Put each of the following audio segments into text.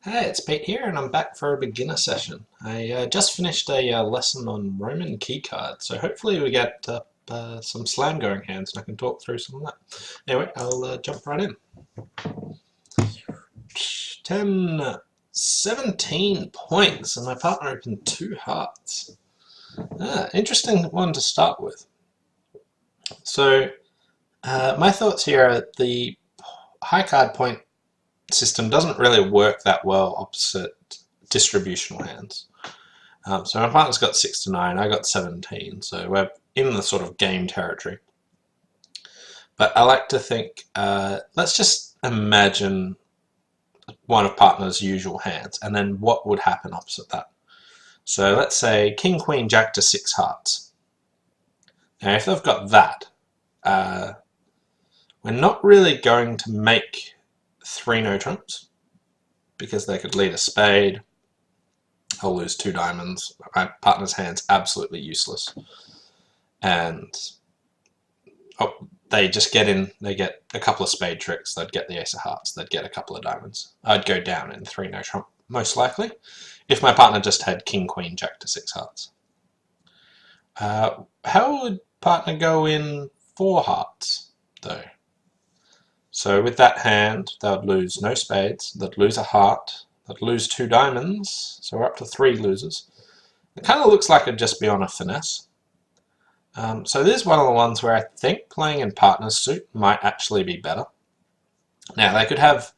Hey, it's Pete here, and I'm back for a beginner session. I just finished a lesson on Roman keycards, so hopefully we get some slam going hands and I can talk through some of that. Anyway, I'll jump right in. 10, 17 points, and my partner opened 2 hearts. Interesting one to start with. So, my thoughts here are the high card point system doesn't really work that well opposite distributional hands. So my partner's got 6 to 9, I got 17, so we're in the sort of game territory. But I like to think, let's just imagine one of partner's usual hands, and then what would happen opposite that. So let's say King, Queen, Jack to 6 hearts. Now if they've got that, we're not really going to make 3 no trumps, because they could lead a spade. I'll lose 2 diamonds. My partner's hand's absolutely useless. And they just get in, they get a couple of spade tricks, they'd get the ace of hearts, they'd get a couple of diamonds. I'd go down in 3 no trump, most likely, if my partner just had King, Queen, Jack to 6 hearts. How would partner go in 4 hearts, though? So with that hand, they would lose no spades, they'd lose a heart, they'd lose 2 diamonds, so we're up to 3 losers. It kind of looks like it'd just be on a finesse. So this is one of the ones where I think playing in partner's suit might actually be better. Now, they could have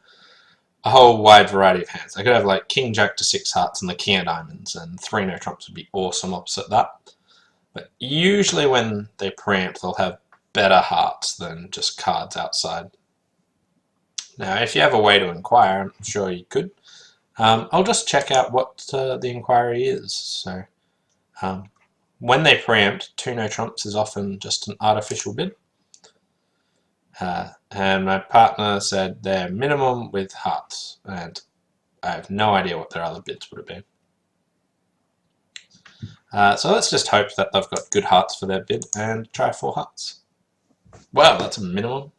a whole wide variety of hands. They could have like King, Jack to 6 hearts and the King of diamonds, and 3 no trumps would be awesome opposite that. But usually when they preempt, they'll have better hearts than just cards outside. Now, if you have a way to inquire, I'm sure you could. I'll just check out what the inquiry is. So, when they preempt, 2 no trumps is often just an artificial bid. And my partner said their minimum with hearts, and I have no idea what their other bids would have been. So let's just hope that they've got good hearts for their bid and try 4 hearts. Wow, that's a minimum.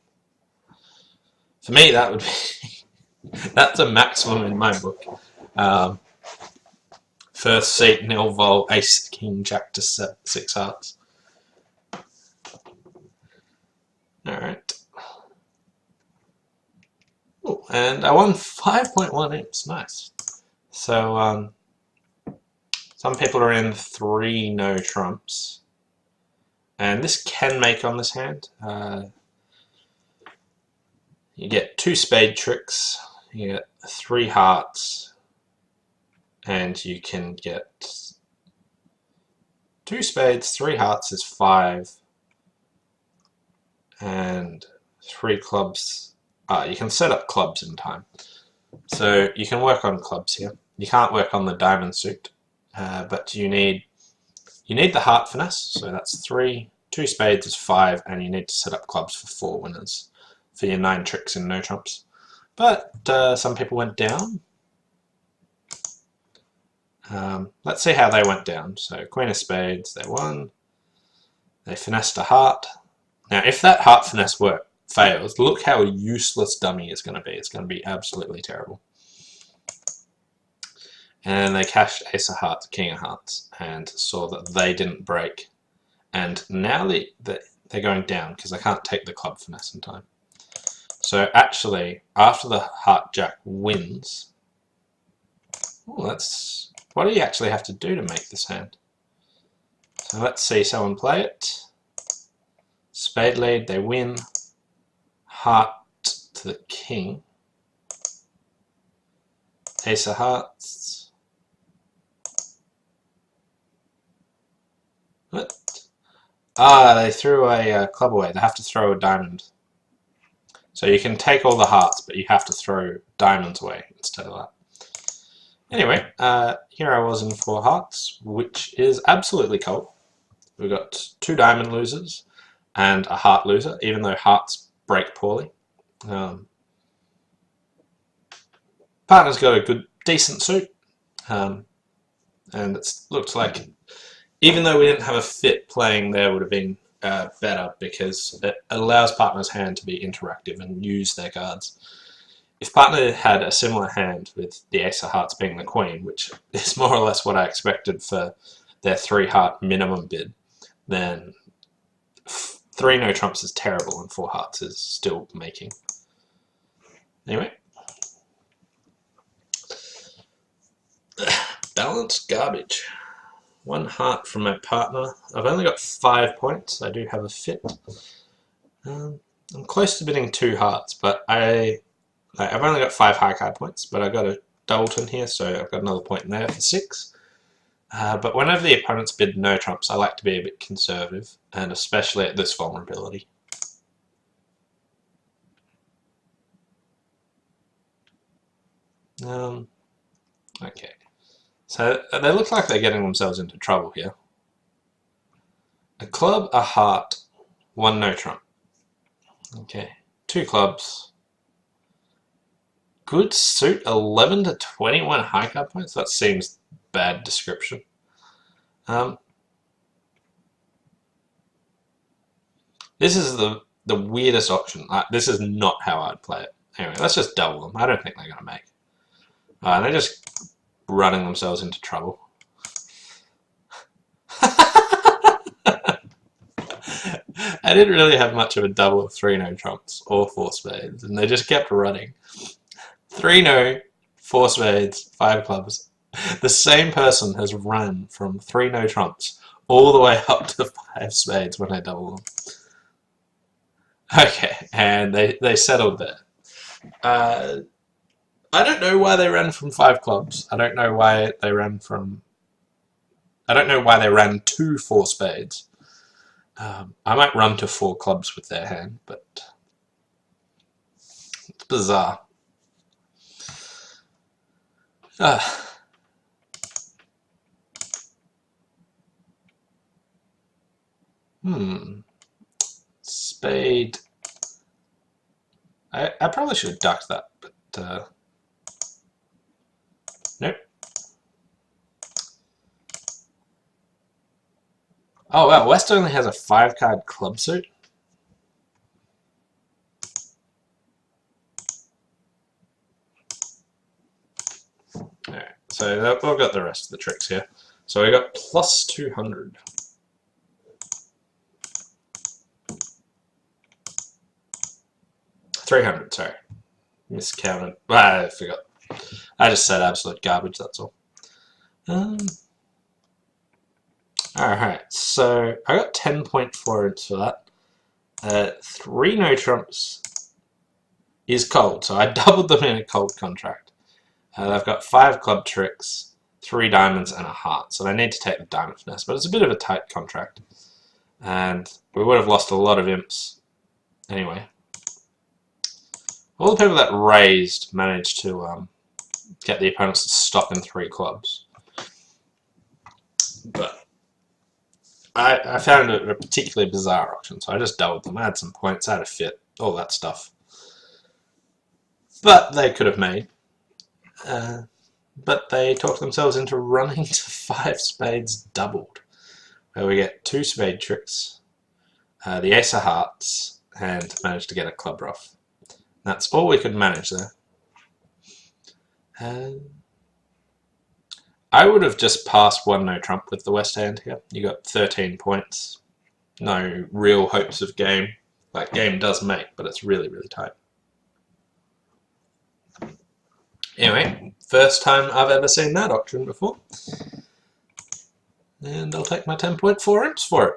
For me, that would be that's a maximum in my book. First seat, nil vol, ace, king, jack to 6 hearts. Alright. Oh, and I won 5.1 imps, nice. So, some people are in 3 no trumps. And this can make on this hand. You get 2 spade tricks, you get 3 hearts, and you can get 2 spades, 3 hearts is 5, and 3 clubs. You can set up clubs in time. So you can work on clubs here. You can't work on the diamond suit, but you need the heart finesse, so that's 3, 2 spades is 5, and you need to set up clubs for 4 winners for your 9 tricks and no trumps. But some people went down. Let's see how they went down. So Queen of Spades, they won. They finessed a heart. Now if that heart finesse fails, look how useless dummy is going to be. It's going to be absolutely terrible. And they cashed Ace of Hearts, King of Hearts, and saw that they didn't break. And now they're going down because they can't take the club finesse in time. So actually, after the heart jack wins, what do you actually have to do to make this hand? So let's see someone play it. Spade lead, they win. Heart to the king. Ace of hearts. What? They threw a club away. They have to throw a diamond. So you can take all the hearts, but you have to throw diamonds away instead of that. Anyway, here I was in 4 hearts, which is absolutely cool. We've got 2 diamond losers and a heart loser, even though hearts break poorly. Partner's got a decent suit, and it looks like, even though we didn't have a fit, playing there would have been better because it allows partner's hand to be interactive and use their cards. if partner had a similar hand with the ace of hearts being the queen, which is more or less what I expected for their 3 heart minimum bid, then 3 no trumps is terrible and 4 hearts is still making. Anyway. Balanced garbage. 1 heart from my partner. I've only got 5 points. I do have a fit. I'm close to bidding 2 hearts, but I've only got 5 high card points, but I got a doubleton here, so I've got another point in there for 6. But whenever the opponents bid no trumps, I like to be a bit conservative, and especially at this vulnerability. Okay. So they look like they're getting themselves into trouble here. A club, a heart, 1 no trump. Okay, 2 clubs. Good suit, 11 to 21 high card points. That seems bad description. This is the weirdest option. This is not how I'd play it. Anyway, let's just double them. I don't think they're going to make. They're just running themselves into trouble. I didn't really have much of a double of 3 no trumps or 4 spades, and they just kept running. 3 no, 4 spades, 5 clubs. The same person has run from 3 no trumps all the way up to 5 spades when I double them. Okay, and they settled there. I don't know why they ran from 5 clubs. I don't know why they ran 2 4 spades. I might run to 4 clubs with their hand, but it's bizarre. Spade. I probably should have ducked that, but nope. Oh wow, West only has a 5 card club suit. Alright, so we've got the rest of the tricks here. So we got plus 200. $300, sorry. Miscounted. I forgot. I just said absolute garbage, that's all. Alright, so I got 10.4 inch for that. 3 no trumps is cold, so I doubled them in a cold contract. I've got 5 club tricks, 3 diamonds, and a heart, so they need to take the diamond finesse, but it's a bit of a tight contract. And we would have lost a lot of imps anyway. All the people that raised managed to get the opponents to stop in 3 clubs. But I found it a particularly bizarre option, so I just doubled them. I had some points, I had a fit, all that stuff. But they could have made. But they talked themselves into running to 5 spades doubled, where we get 2 spade tricks, the ace of hearts, and managed to get a club ruff. That's all we could manage there. I would have just passed 1 no trump with the West hand here. You got 13 points. No real hopes of game. Like, game does make, but it's really, really tight. Anyway, first time I've ever seen that option before. And I'll take my 10.4 imps for it.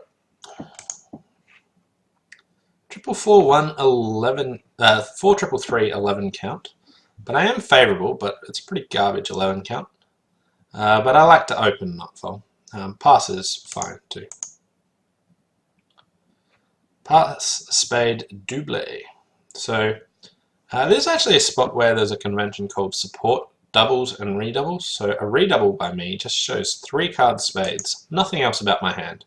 4-4-1, 11, 4-3-3, 11 count. But I am favourable, but it's a pretty garbage 11 count. But I like to open, not fold. Pass is fine too. Pass, spade, double. So there's actually a spot where there's a convention called support doubles and redoubles. So a redouble by me just shows 3 card spades, nothing else about my hand.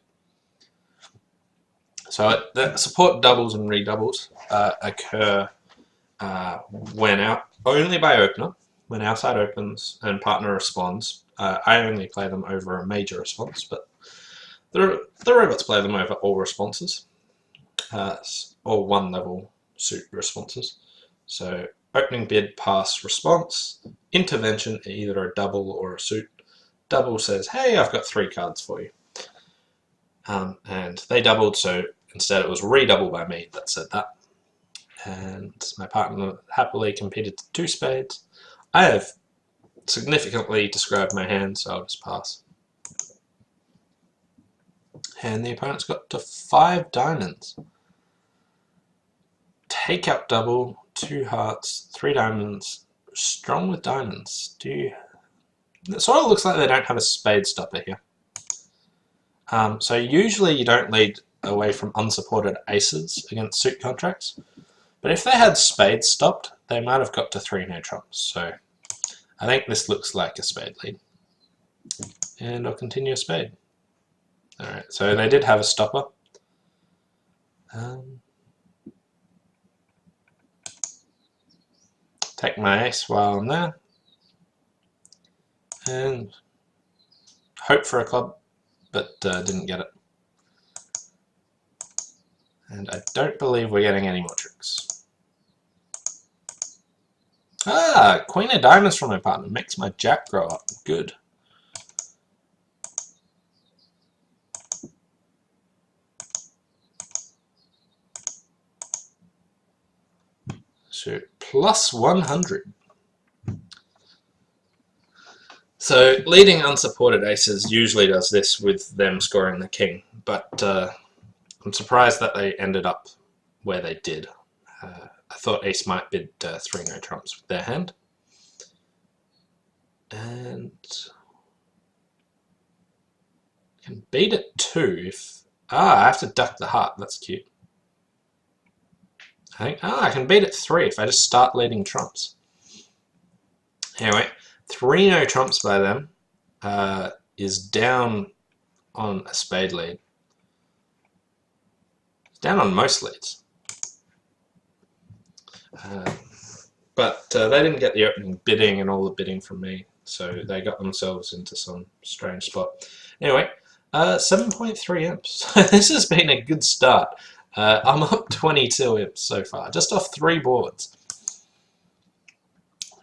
So the support doubles and redoubles occur only by opener. When outside opens and partner responds, I only play them over a major response, but the robots play them over all responses, or 1 level suit responses. So opening bid, pass, response, intervention, either a double or a suit. Double says, hey, I've got 3 cards for you. And they doubled, so instead it was redoubled by me that said that. And my partner happily competed to 2 spades. I have significantly described my hand, so I'll just pass. And the opponent's got to 5 diamonds. Take out double, 2 hearts, 3 diamonds, strong with diamonds. It sort of looks like they don't have a spade stopper here. So usually you don't lead away from unsupported aces against suit contracts, but if they had spades stopped, they might have got to 3 no trumps. So I think this looks like a spade lead. And I'll continue a spade. Alright, so they did have a stopper. Take my ace while I'm there. And hope for a club, but didn't get it. And I don't believe we're getting any more tricks. Ah, Queen of Diamonds from my partner makes my jack grow up. Good. So plus 100. So leading unsupported aces usually does this with them scoring the king, but I'm surprised that they ended up where they did. I thought ace might bid 3 no trumps with their hand. And can beat it 2 if... I have to duck the heart, that's cute. I can beat it 3 if I just start leading trumps. Anyway, 3 no trumps by them is down on a spade lead. It's down on most leads. But they didn't get the opening bidding and all the bidding from me, so they got themselves into some strange spot. Anyway, 7.3 imps. This has been a good start. I'm up 22 imps so far, just off 3 boards.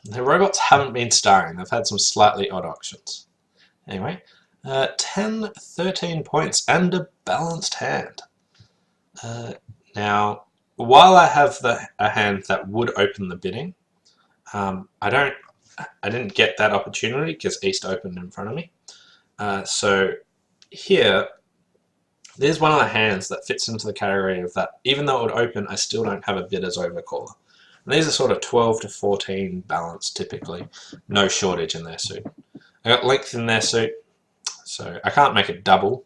The robots haven't been starring. They've had some slightly odd auctions. Anyway, 10, 13 points and a balanced hand. Now, while I have a hand that would open the bidding, I didn't get that opportunity because East opened in front of me. So here, there's one of the hands that fits into the category of that. Even though it would open, I still don't have a bidder's overcaller. And these are sort of 12 to 14 balance typically. No shortage in their suit. I got length in their suit, so I can't make it double.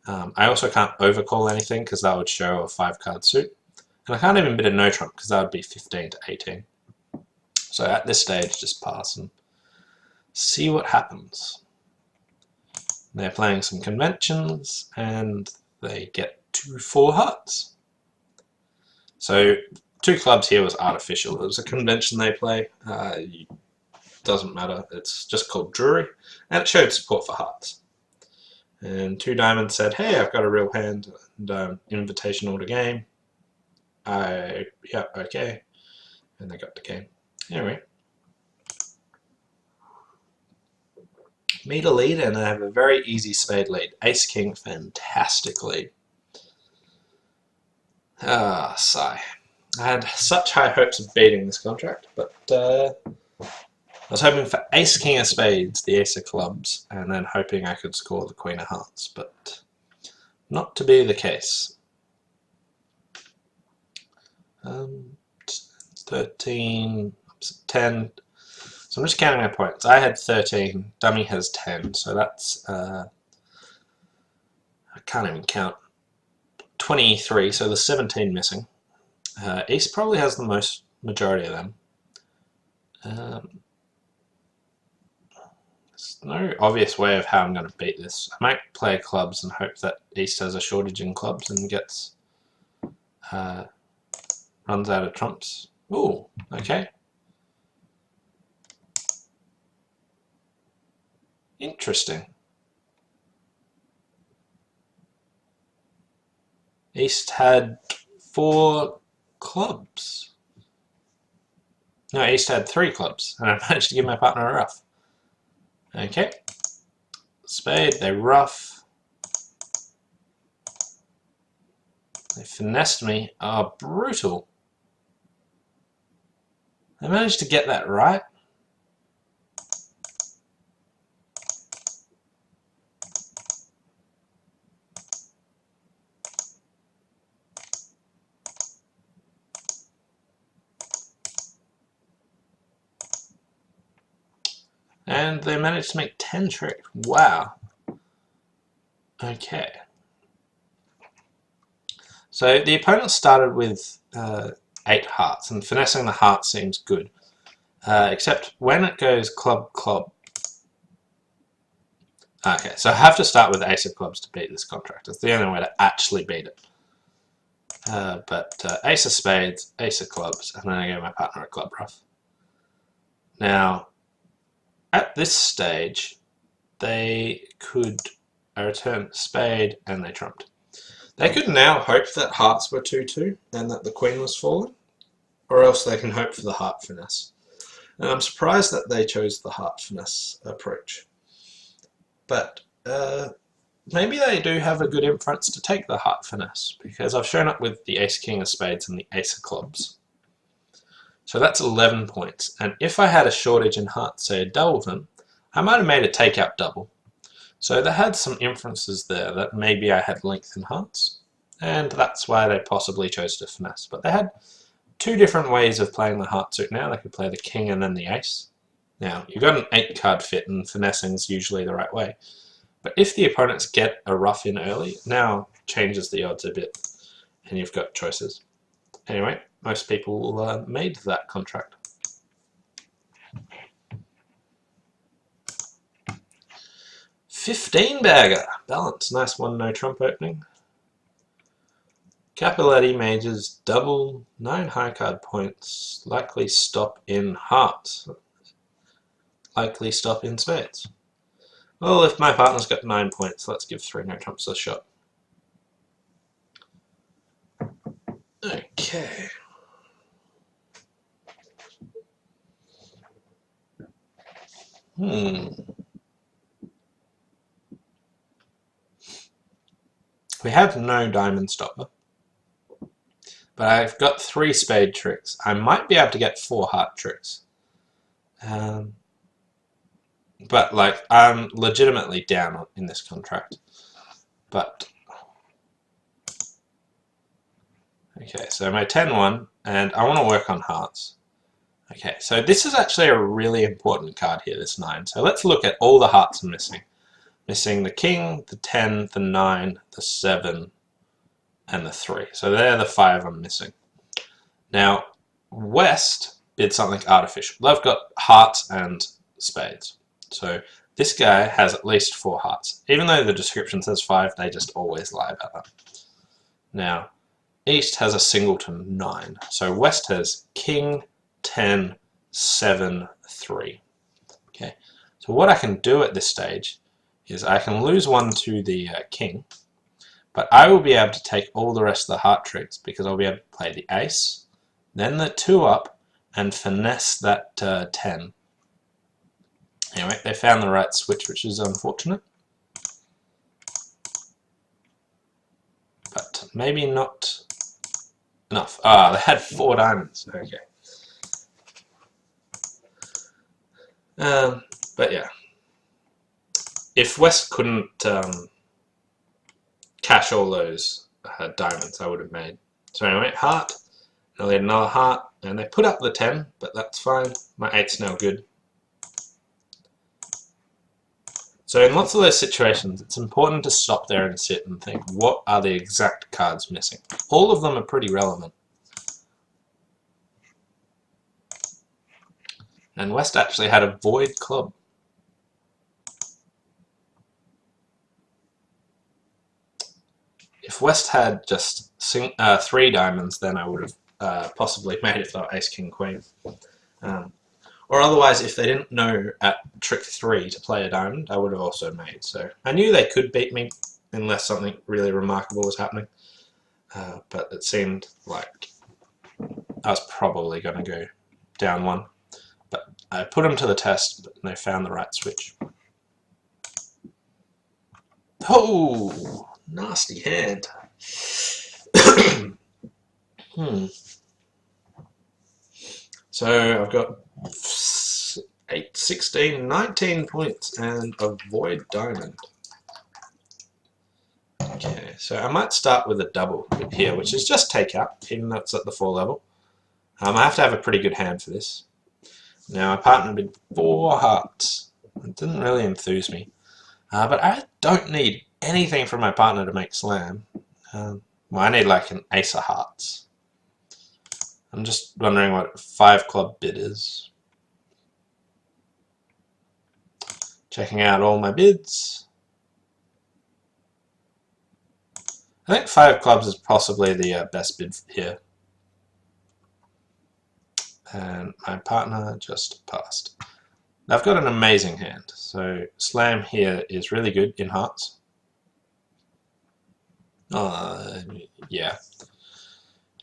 I also can't overcall anything because that would show a 5-card suit. And I can't even bid a no trump because that would be 15 to 18. So at this stage, just pass and see what happens. They're playing some conventions and they get 2 4 hearts. So 2 clubs here was artificial. It was a convention they play. Doesn't matter. It's just called Drury, and it showed support for hearts. And 2 diamonds said, "Hey, I've got a real hand and invitational to game." Yeah, okay, and they got the game. Anyway, me to lead, and I have a very easy spade lead. Ace King, fantastic lead. Ah, sigh. I had such high hopes of beating this contract, but I was hoping for Ace King of Spades, the Ace of Clubs, and then hoping I could score the Queen of Hearts, but not to be the case. 13, 10. So I'm just counting my points. I had 13, dummy has 10, so that's, I can't even count, 23, so there's 17 missing. East probably has the most majority of them. There's no obvious way of how I'm going to beat this. I might play clubs and hope that East has a shortage in clubs and gets runs out of trumps. Ooh, okay. Interesting. East had 4 clubs. No, East had 3 clubs, and I managed to give my partner a ruff. Okay. Spade, they ruff. They finessed me. Oh, brutal. I managed to get that right. And they managed to make 10 tricks. Wow. Okay. So the opponent started with 8 hearts, and finessing the heart seems good. Except when it goes club, club. Okay, so I have to start with ace of clubs to beat this contract. It's the only way to actually beat it. But ace of spades, ace of clubs, and then I give my partner a club ruff. Now, at this stage, they could return spade and they trumped. They could now hope that hearts were 2-2 and that the queen was fallen, or else they can hope for the heart finesse. And I'm surprised that they chose the heart finesse approach. But maybe they do have a good inference to take the heart finesse, because I've shown up with the ace-king of spades and the ace of clubs. So that's 11 points, and if I had a shortage in hearts, say a double them, I might have made a takeout double. So they had some inferences there that maybe I had length in hearts, and that's why they possibly chose to finesse. But they had 2 different ways of playing the heart suit now. They could play the king and then the ace. Now, you've got an 8-card fit, and finessing is usually the right way. But if the opponents get a ruff in early, now changes the odds a bit, and you've got choices. Anyway, most people made that contract. $15-bagger. Balance. Nice 1-no trump opening. Capitality majors double 9 high card points. Likely stop in hearts. Likely stop in spades. Well, if my partner's got 9 points, let's give 3 no trumps a shot. Okay. We have no diamond stopper, but I've got 3 spade tricks. I might be able to get 4 heart tricks. But like, I'm legitimately down in this contract. But okay, so my 10-1, and I want to work on hearts. Okay, so this is actually a really important card here, this 9. So let's look at all the hearts I'm missing. Missing the king, the 10, the 9, the 7, and the 3. So they're the 5 I'm missing. Now, West did something artificial. They've got hearts and spades. So this guy has at least 4 hearts. Even though the description says 5, they just always lie about that. Now, East has a singleton 9. So West has king, 10, 7, 3. Okay. So what I can do at this stage is I can lose 1 to the king, but I will be able to take all the rest of the heart tricks because I'll be able to play the ace, then the 2 up, and finesse that 10. Anyway, they found the right switch, which is unfortunate. But maybe not enough. Ah, they had 4 diamonds. Okay. But yeah. If West couldn't cash all those diamonds, I would have made. So anyway, heart. Now they had another heart, and they put up the 10, but that's fine. My 8's now good. So in lots of those situations, it's important to stop there and sit and think, what are the exact cards missing? All of them are pretty relevant. And West actually had a void club. If West had just 3 diamonds, then I would have possibly made it for ace, king, queen. Or otherwise, if they didn't know at trick 3 to play a diamond, I would have also made. So I knew they could beat me unless something really remarkable was happening. But it seemed like I was probably going to go down one. But I put them to the test, but they found the right switch. Oh, nasty hand. So I've got 8, 16, 19 points and a void diamond. Okay, so I might start with a double here, which is just take out, even though it's at the 4 level. I have to have a pretty good hand for this. Now, my partner did 4 hearts. It didn't really enthuse me. But I don't need anything from my partner to make slam. Well, I need like an ace of hearts. I'm just wondering what 5 club bid is. Checking out all my bids. I think 5 clubs is possibly the best bid here. And my partner just passed. Now I've got an amazing hand, so slam here is really good in hearts. Yeah.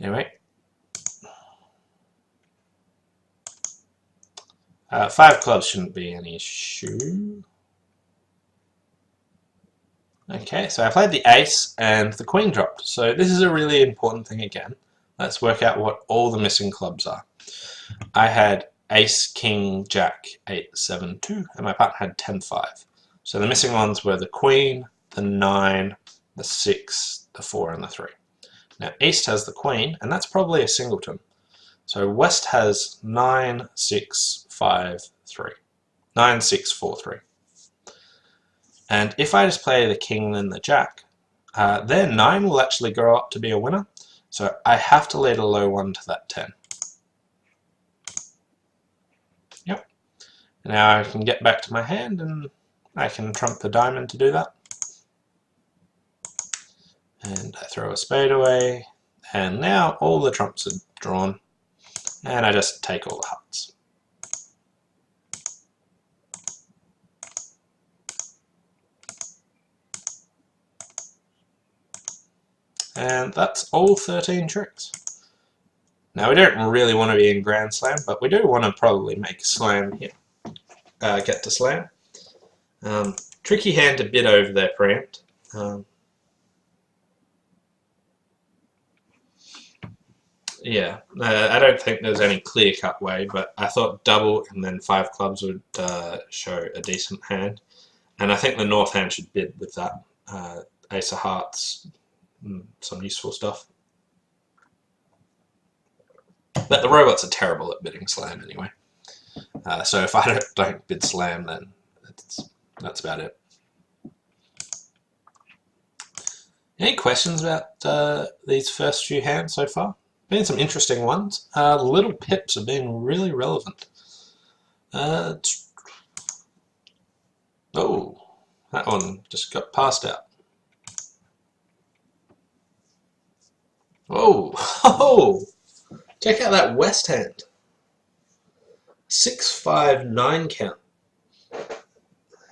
Anyway. 5 clubs shouldn't be any issue. Okay, so I played the ace and the queen dropped. So this is a really important thing again. Let's work out what all the missing clubs are. I had ace, king, jack, 8, 7, 2, and my partner had 10, 5. So the missing ones were the queen, the 9, the 6, the 4, and the 3. Now east has the queen, and that's probably a singleton. So west has 9, 6, 5, 3. 9, 6, 4, 3. And if I just play the king and the jack, then 9 will actually grow up to be a winner. So I have to lead a low one to that 10. Yep. Now I can get back to my hand and I can trump the diamond to do that. And I throw a spade away. And now all the trumps are drawn. And I just take all the hearts. And that's all 13 tricks. Now we don't really want to be in Grand Slam, but we do want to probably make slam here. Get to slam. Tricky hand to bid over there, preempt. Yeah, I don't think there's any clear-cut way, but I thought double and then 5 clubs would show a decent hand. And I think the north hand should bid with that. Ace of hearts, some useful stuff. But the robots are terrible at bidding slam anyway. So if I don't bid slam, then that's about it. Any questions about these first few hands so far? Been some interesting ones. Little pips have been really relevant. Oh, that one just got passed out. Oh, check out that west hand. 6, 5, 9 count.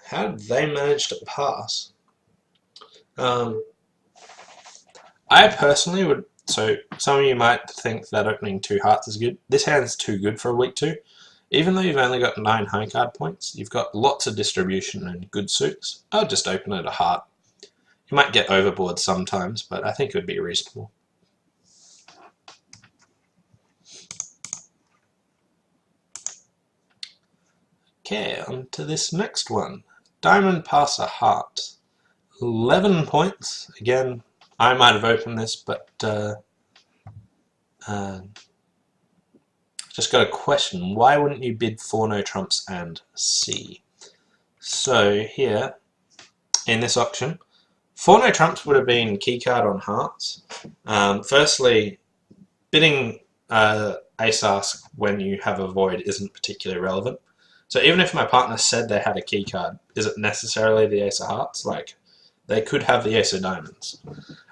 How did they manage to pass? I personally would. So some of you might think that opening 2 hearts is good. This hand's too good for a week 2. Even though you've only got 9 high card points, you've got lots of distribution and good suits. I would just open it a heart. You might get overboard sometimes, but I think it would be reasonable. Okay, on to this next one. Diamond pass a heart. 11 points. Again, I might have opened this, but just got a question. Why wouldn't you bid 4 no trumps and C? So here, in this auction, 4 no trumps would have been keycard on hearts. Firstly, bidding ace ask when you have a void isn't particularly relevant. So even if my partner said they had a keycard, is it necessarily the ace of hearts? Like, they could have the ace of diamonds.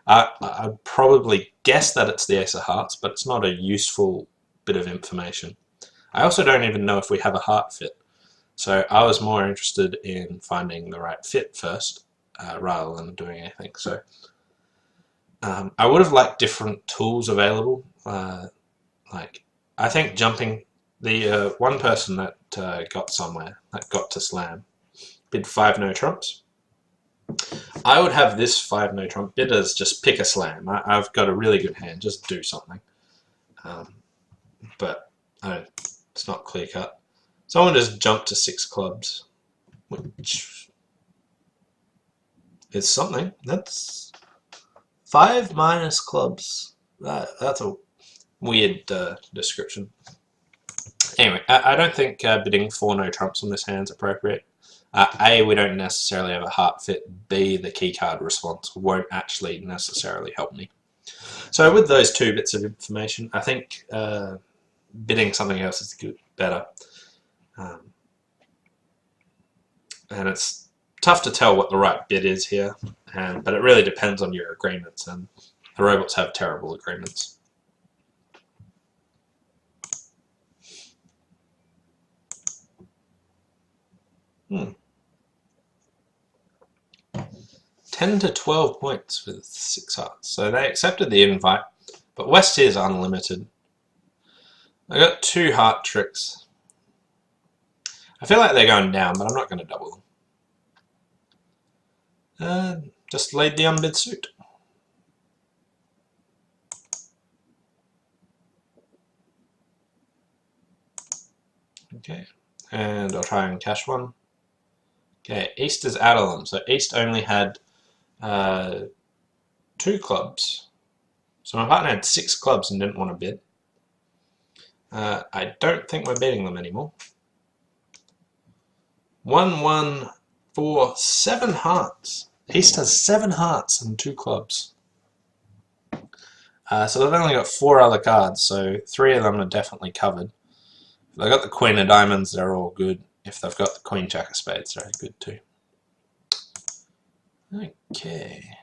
I'd probably guess that it's the ace of hearts, but it's not a useful bit of information. I also don't even know if we have a heart fit. So I was more interested in finding the right fit first, rather than doing anything. So I would have liked different tools available. Like, I think jumping The one person that got somewhere, that got to slam, bid 5 no trumps. I would have this 5 no trump bid as just pick a slam. I've got a really good hand, just do something. But it's not clear cut. Someone just jumped to 6 clubs, which is something. That's 5 minus clubs. That's a weird description. Anyway, I don't think bidding 4 no trumps on this hand is appropriate. A, we don't necessarily have a heart fit. B, the keycard response won't actually necessarily help me. So with those 2 bits of information, I think bidding something else is better. And it's tough to tell what the right bid is here, but it really depends on your agreements, and the robots have terrible agreements. Hmm. 10 to 12 points with 6 hearts. So they accepted the invite, but West is unlimited. I got 2 heart tricks. I feel like they're going down, but I'm not going to double them. Just lead the unbid suit. Okay, and I'll try and cash one. Okay, East is out of them, so East only had 2 clubs. So my partner had 6 clubs and didn't want to bid. I don't think we're bidding them anymore. 1, 1, 4, 7 hearts. East has 7 hearts and 2 clubs. So they've only got 4 other cards, so 3 of them are definitely covered. If they've got the Queen of Diamonds, they're all good. If they've got the Queen Jack of Spades, they're good too. Okay.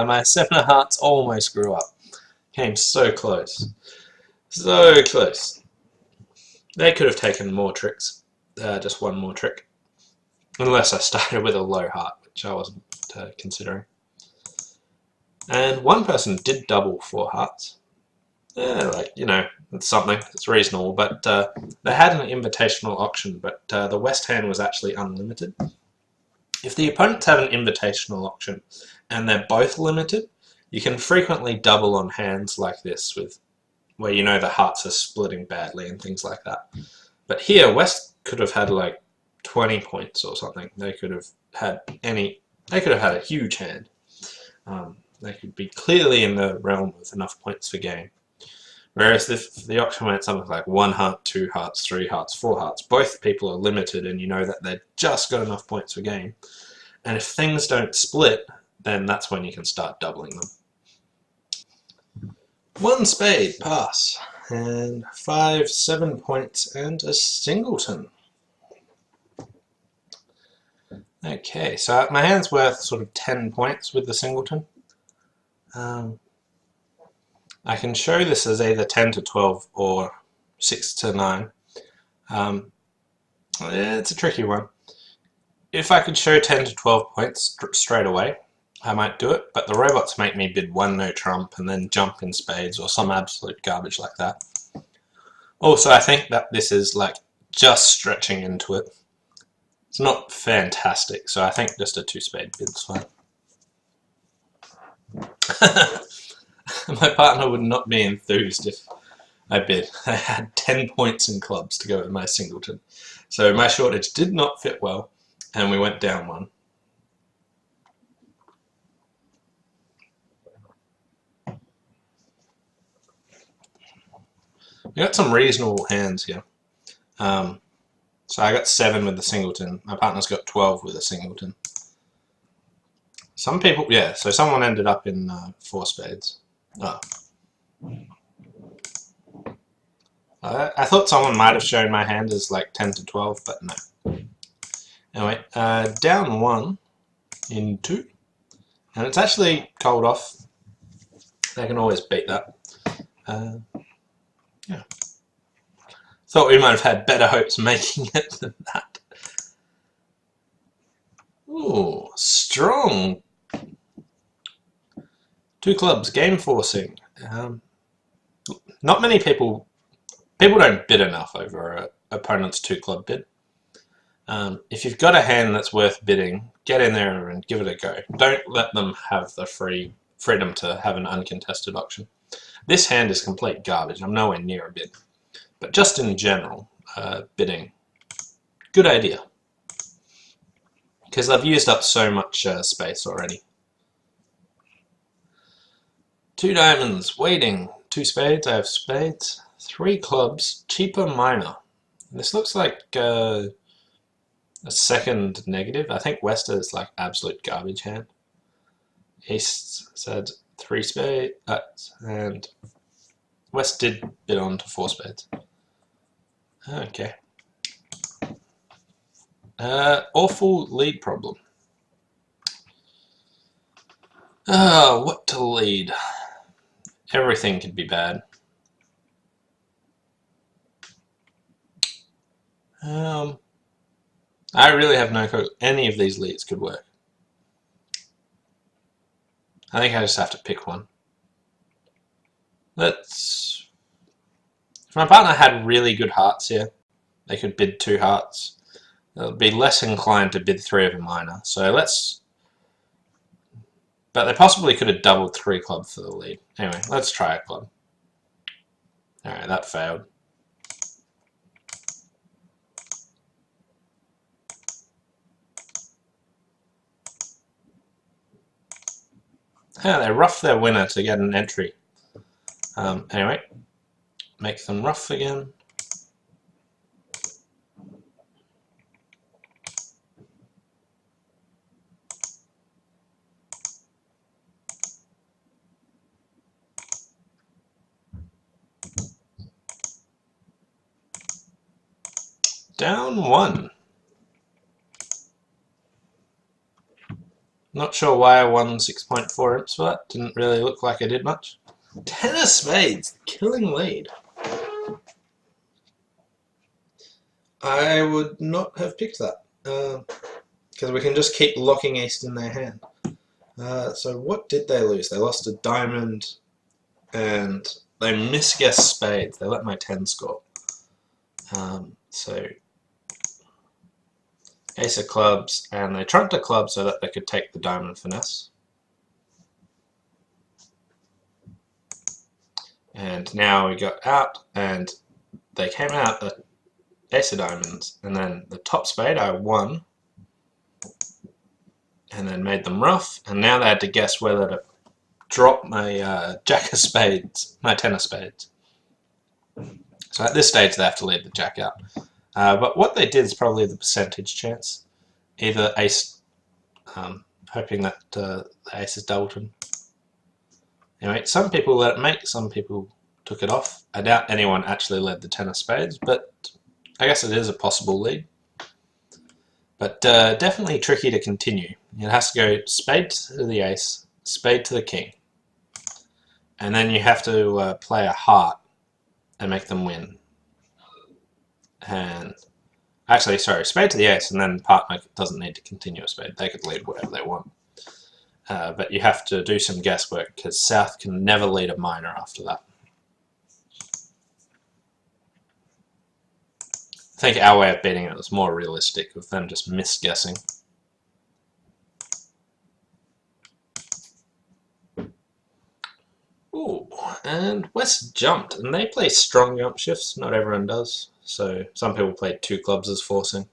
My 7 of hearts almost grew up. Came so close. So close. They could have taken more tricks. Just 1 more trick. Unless I started with a low heart, which I wasn't considering. And 1 person did double 4 hearts. Like, you know, it's something. It's reasonable. But they had an invitational auction, but the West hand was actually unlimited. If the opponents have an invitational auction and they're both limited, you can frequently double on hands like this, with where you know the hearts are splitting badly and things like that. But here, West could have had like 20 points or something. They could have had a huge hand. They could be clearly in the realm of enough points for game. Whereas if the auction went something like 1 heart, 2 hearts, 3 hearts, 4 hearts, both people are limited and you know that they've just got enough points for game. And if things don't split, then that's when you can start doubling them. 1 spade, pass. And 5, 7 points and a singleton. Okay, so my hand's worth sort of 10 points with the singleton. I can show this as either 10 to 12 or 6 to 9. It's a tricky one. If I could show 10 to 12 points straight away, I might do it, but the robots make me bid 1 no trump and then jump in spades or some absolute garbage like that. Also, I think that this is like just stretching into it. It's not fantastic, so I think just a 2 spade bid's fine. My partner would not be enthused if I bid. I had 10 points in clubs to go with my singleton. So my shortage did not fit well, and we went down 1. We got some reasonable hands here. So I got 7 with the singleton. My partner's got 12 with a singleton. Some people, yeah, so someone ended up in 4 spades. Oh. I thought someone might have shown my hand as like 10 to 12, but no. Anyway, down 1 in 2. And it's actually cold off. They can always beat that. Yeah. Thought we might have had better hopes making it than that. Ooh, strong. 2 clubs, game forcing. Not many people don't bid enough over an opponent's 2-club bid. If you've got a hand that's worth bidding, get in there and give it a go. Don't let them have the freedom to have an uncontested auction. This hand is complete garbage. I'm nowhere near a bid. But just in general, bidding, good idea. Because I've used up so much space already. 2 diamonds, waiting. 2 spades, I have spades. 3 clubs, cheaper minor. This looks like a second negative. I think West is like absolute garbage hand. East said 3 spades, and West did bid on to 4 spades. Okay. Awful lead problem. What to lead? Everything could be bad. I really have no clue. Any of these leads could work. I think I just have to pick one. If my partner had really good hearts here, they could bid 2 hearts. They'll be less inclined to bid 3 of a minor. So but they possibly could have doubled 3 club for the lead. Anyway, let's try a club. Alright, that failed. They rough their winner to get an entry. Anyway, make them rough again. Down 1. Not sure why I won 6.4 imps for that. Didn't really look like I did much. 10 of spades, killing lead. I would not have picked that because we can just keep locking East in their hand. So what did they lose? They lost a diamond and they misguessed spades. They let my 10 score. So Ace of clubs, and they trumped a club so that they could take the diamond finesse. And now we got out, and they came out at Ace of diamonds, and then the top spade I won, and then made them rough, and now they had to guess whether to drop my jack of spades, my 10 of spades. So at this stage they have to leave the jack out. But what they did is probably the percentage chance. Either ace, hoping that the ace is doubleton. Anyway, some people let it make, some people took it off. I doubt anyone actually led the 10 of spades, but I guess it is a possible lead. But definitely tricky to continue. It has to go spade to the ace, spade to the king. And then you have to play a heart and make them win. And actually, sorry, spade to the ace, and then partner doesn't need to continue a spade. They could lead whatever they want. But you have to do some guesswork because South can never lead a minor after that. I think our way of beating it was more realistic with them just misguessing. Ooh, and West jumped, and they play strong jump shifts. Not everyone does. So some people played 2 clubs as forcing.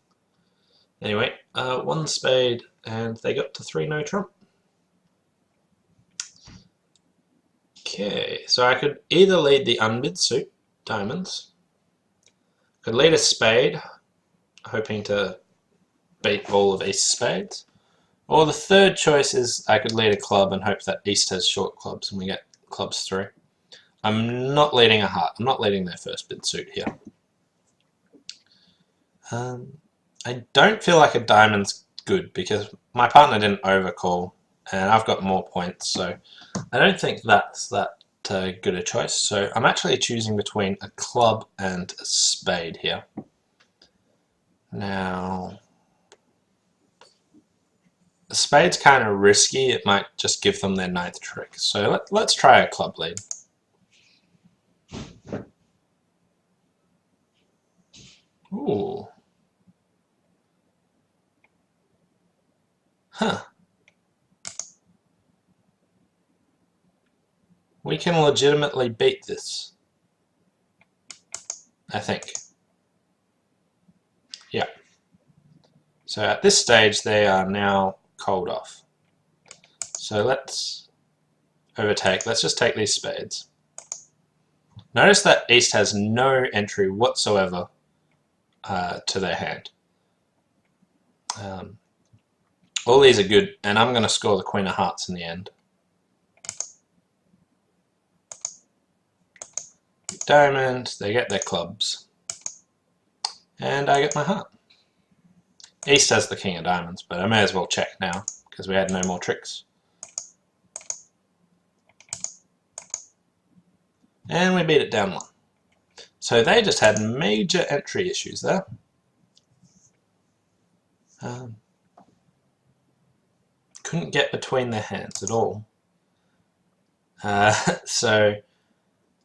Anyway, 1 spade, and they got to 3 no trump. Okay, so I could either lead the unbid suit, diamonds. Could lead a spade, hoping to beat all of East's spades. Or the third choice is I could lead a club and hope that East has short clubs and we get clubs through. I'm not leading a heart. I'm not leading their first bid suit here. I don't feel like a diamond's good because my partner didn't overcall and I've got more points, so I don't think that's that good a choice. So I'm actually choosing between a club and a spade here. Now, the spade's kind of risky. It might just give them their 9th trick. So let's try a club lead. Ooh. Huh. We can legitimately beat this, I think. Yeah. So at this stage, they are now cold off. So let's overtake. Let's just take these spades. Notice that East has no entry whatsoever to their hand. All these are good, and I'm going to score the Queen of Hearts in the end. Diamond, they get their clubs. And I get my heart. East has the King of Diamonds, but I may as well check now, because we had no more tricks. And we beat it down 1. So they just had major entry issues there. Couldn't get between their hands at all. So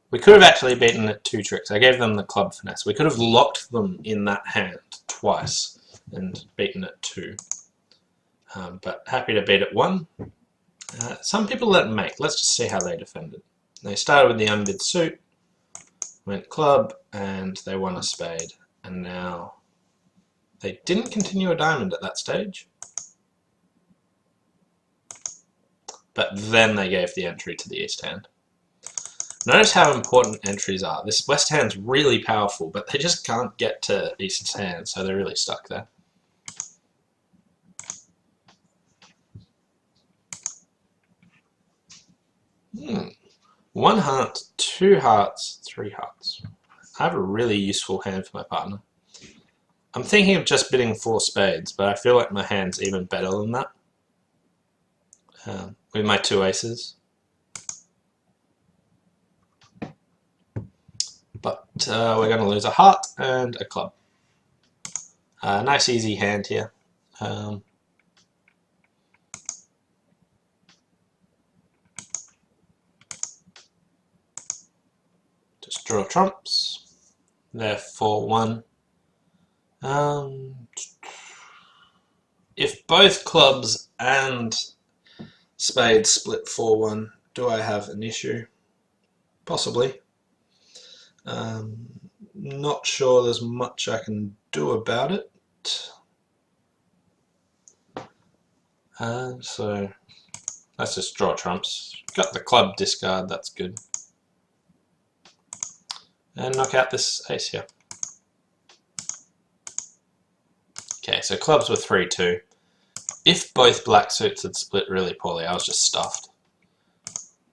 we could have actually beaten it 2 tricks. I gave them the club finesse. We could have locked them in that hand twice and beaten it 2. But happy to beat it 1. Some people let them make. Let's just see how they defended. They started with the unbid suit, went club, and they won a spade. And now they didn't continue a diamond at that stage. But then they gave the entry to the East hand. Notice how important entries are. This West hand's really powerful, but they just can't get to East's hand, so they're really stuck there. One heart, 2 hearts, 3 hearts. I have a really useful hand for my partner. I'm thinking of just bidding 4 spades, but I feel like my hand's even better than that. With my 2 aces. But we're going to lose a heart and a club. Nice easy hand here. Just draw trumps. Therefore 1. If both clubs and spades split 4-1, do I have an issue? Possibly. Not sure there's much I can do about it. So let's just draw trumps. Got the club discard, that's good. And knock out this ace here. Okay, so clubs were 3-2. If both black suits had split really poorly, I was just stuffed.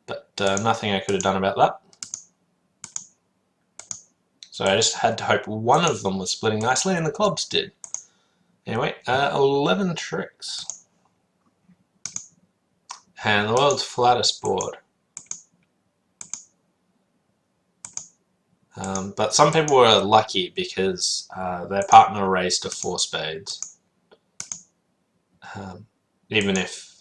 But nothing I could have done about that. So I just had to hope one of them was splitting nicely, and the clubs did. Anyway, 11 tricks. And the world's flattest board. But some people were lucky because their partner raised to 4 spades. Even if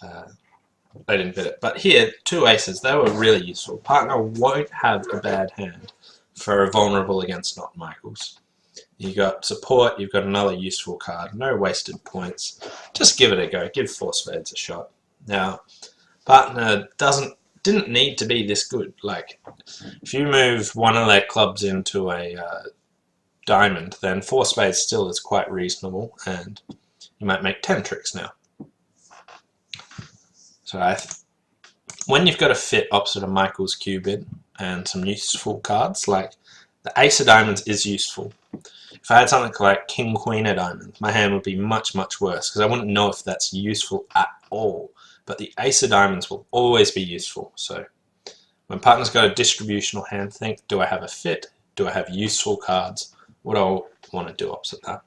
they didn't bid it. But here, 2 aces, they were really useful. Partner won't have a bad hand for a vulnerable against not Michaels. You got support, you've got another useful card, no wasted points. Just give it a go, give 4 spades a shot. Now, partner didn't need to be this good. Like, if you move one of their clubs into a diamond, then 4 spades still is quite reasonable, and you might make 10 tricks now. So when you've got a fit opposite a Michaels Q bid and some useful cards, like the Ace of Diamonds is useful. If I had something like King Queen of Diamonds, my hand would be much, much worse because I wouldn't know if that's useful at all. But the Ace of Diamonds will always be useful. So when partner's got a distributional hand, think, do I have a fit? Do I have useful cards? What do I want to do opposite that?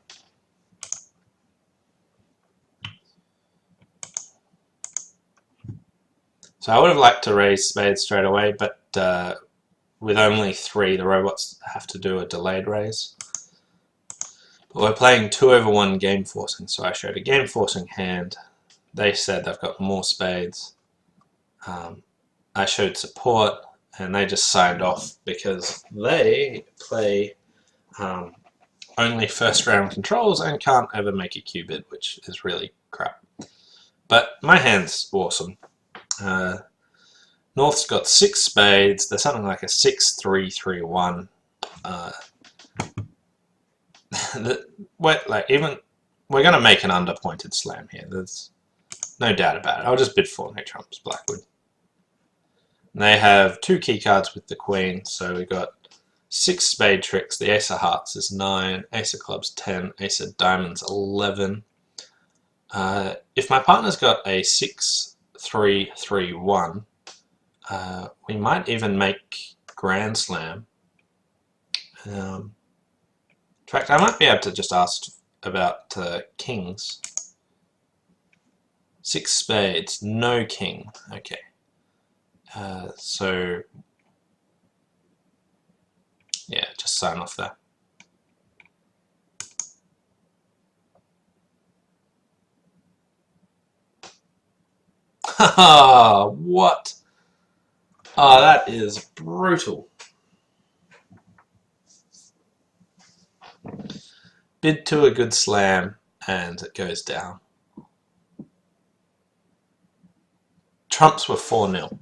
So I would have liked to raise spades straight away, but with only 3, the robots have to do a delayed raise. But we're playing 2/1 game forcing, so I showed a game forcing hand. They said they've got more spades. I showed support, and they just signed off because they play only first round controls and can't ever make a Q bid, which is really crap. But my hand's awesome. North's got 6 spades. There's something like a 6-3-3-1. We're going to make an underpointed slam here. There's no doubt about it. I'll just bid 4 no trumps Blackwood. And they have 2 key cards with the queen, so we've got 6 spade tricks. The ace of hearts is 9, ace of clubs 10, ace of diamonds 11. If my partner's got a 6-3-3-1, we might even make grand slam. In fact, I might be able to just ask about kings. 6 spades, no king. Okay. So, yeah, just sign off there. Haha, what? Oh, that is brutal. Bid to a good slam, and it goes down. Trumps were 4-0.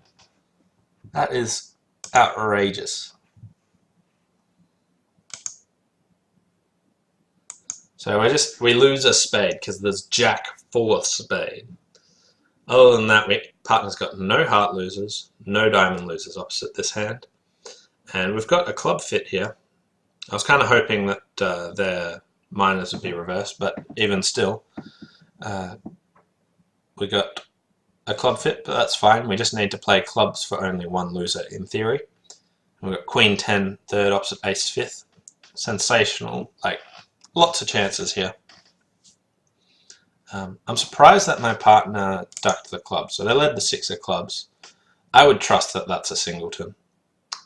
That is outrageous. So we lose a spade because there's Jack 4th spade. Other than that, partner's got no heart losers, no diamond losers opposite this hand. And we've got a club fit here. I was kind of hoping that their minors would be reversed, but even still, we got a club fit, but that's fine. We just need to play clubs for only 1 loser in theory. We've got queen 10, 3rd opposite ace 5th. Sensational, like lots of chances here. I'm surprised that my partner ducked the club. So they led the 6 of clubs. I would trust that that's a singleton.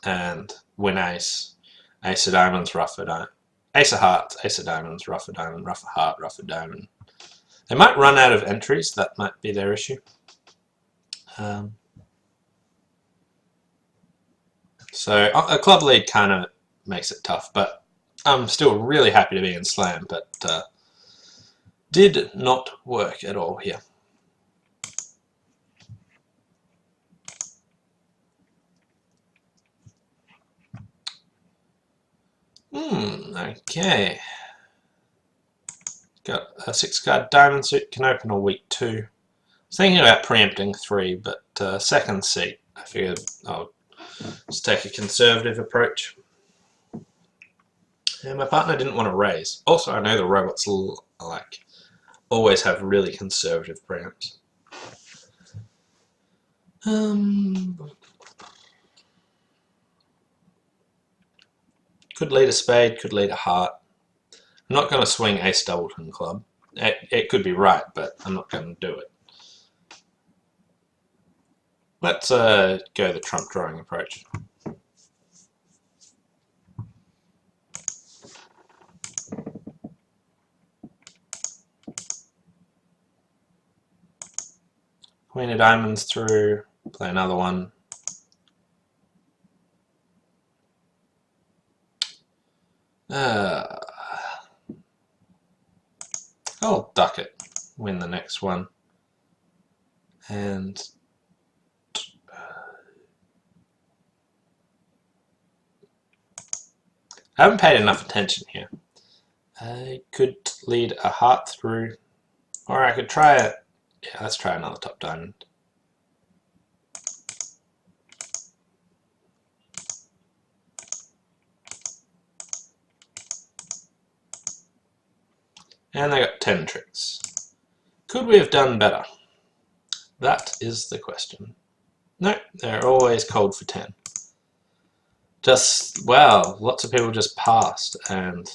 And win ace. Ace of diamonds, rough of diamond. Ace of hearts, ace of diamonds, rough of diamond, rough of heart, rough of diamond. They might run out of entries. That might be their issue. So a club lead kind of makes it tough. But I'm still really happy to be in slam. But did not work at all here. Okay. Got a 6-card diamond suit, can open a weak 2. I was thinking about preempting 3, but second seat, I figured I'll just take a conservative approach. And my partner didn't want to raise. Also, I know the robots always have really conservative preempts. Could lead a spade, could lead a heart. I'm not going to swing ace doubleton club. It could be right, but I'm not going to do it. Let's go the trump drawing approach. Queen of diamonds through, play another one. I'll duck it, win the next one. And I haven't paid enough attention here. I could lead a heart through, or I could try it. Yeah, let's try another top diamond. And they got 10 tricks. Could we have done better? That is the question. No, they're always cold for 10. Just, wow, lots of people just passed and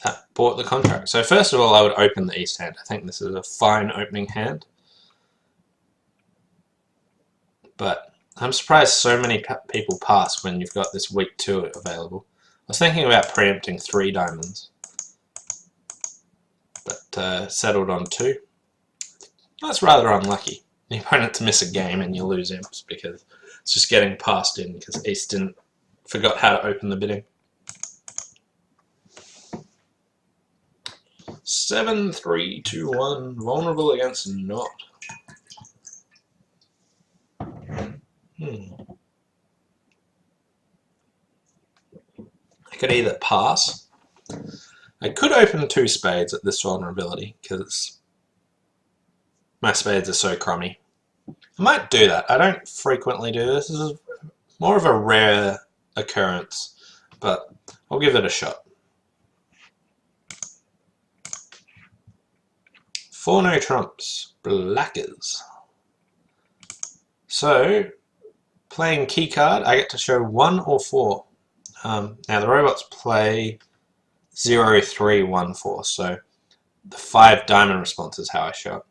that bought the contract. So first of all, I would open the east hand. I think this is a fine opening hand. But I'm surprised so many people pass when you've got this weak 2 available. I was thinking about preempting 3 diamonds, but settled on 2. That's rather unlucky. The opponent to miss a game and you lose imps because it's just getting passed in because East forgot how to open the bidding. 7, 3, 2, 1. Vulnerable against not. I could either pass. I could open 2 spades at this vulnerability because my spades are so crummy. I might do that. I don't frequently do this. This is more of a rare occurrence, but I'll give it a shot. 4 no trumps. Blackers. So, playing keycard, I get to show 1 or 4. Now the robots play 0, 3, 1, 4, so the 5 diamond response is how I show it.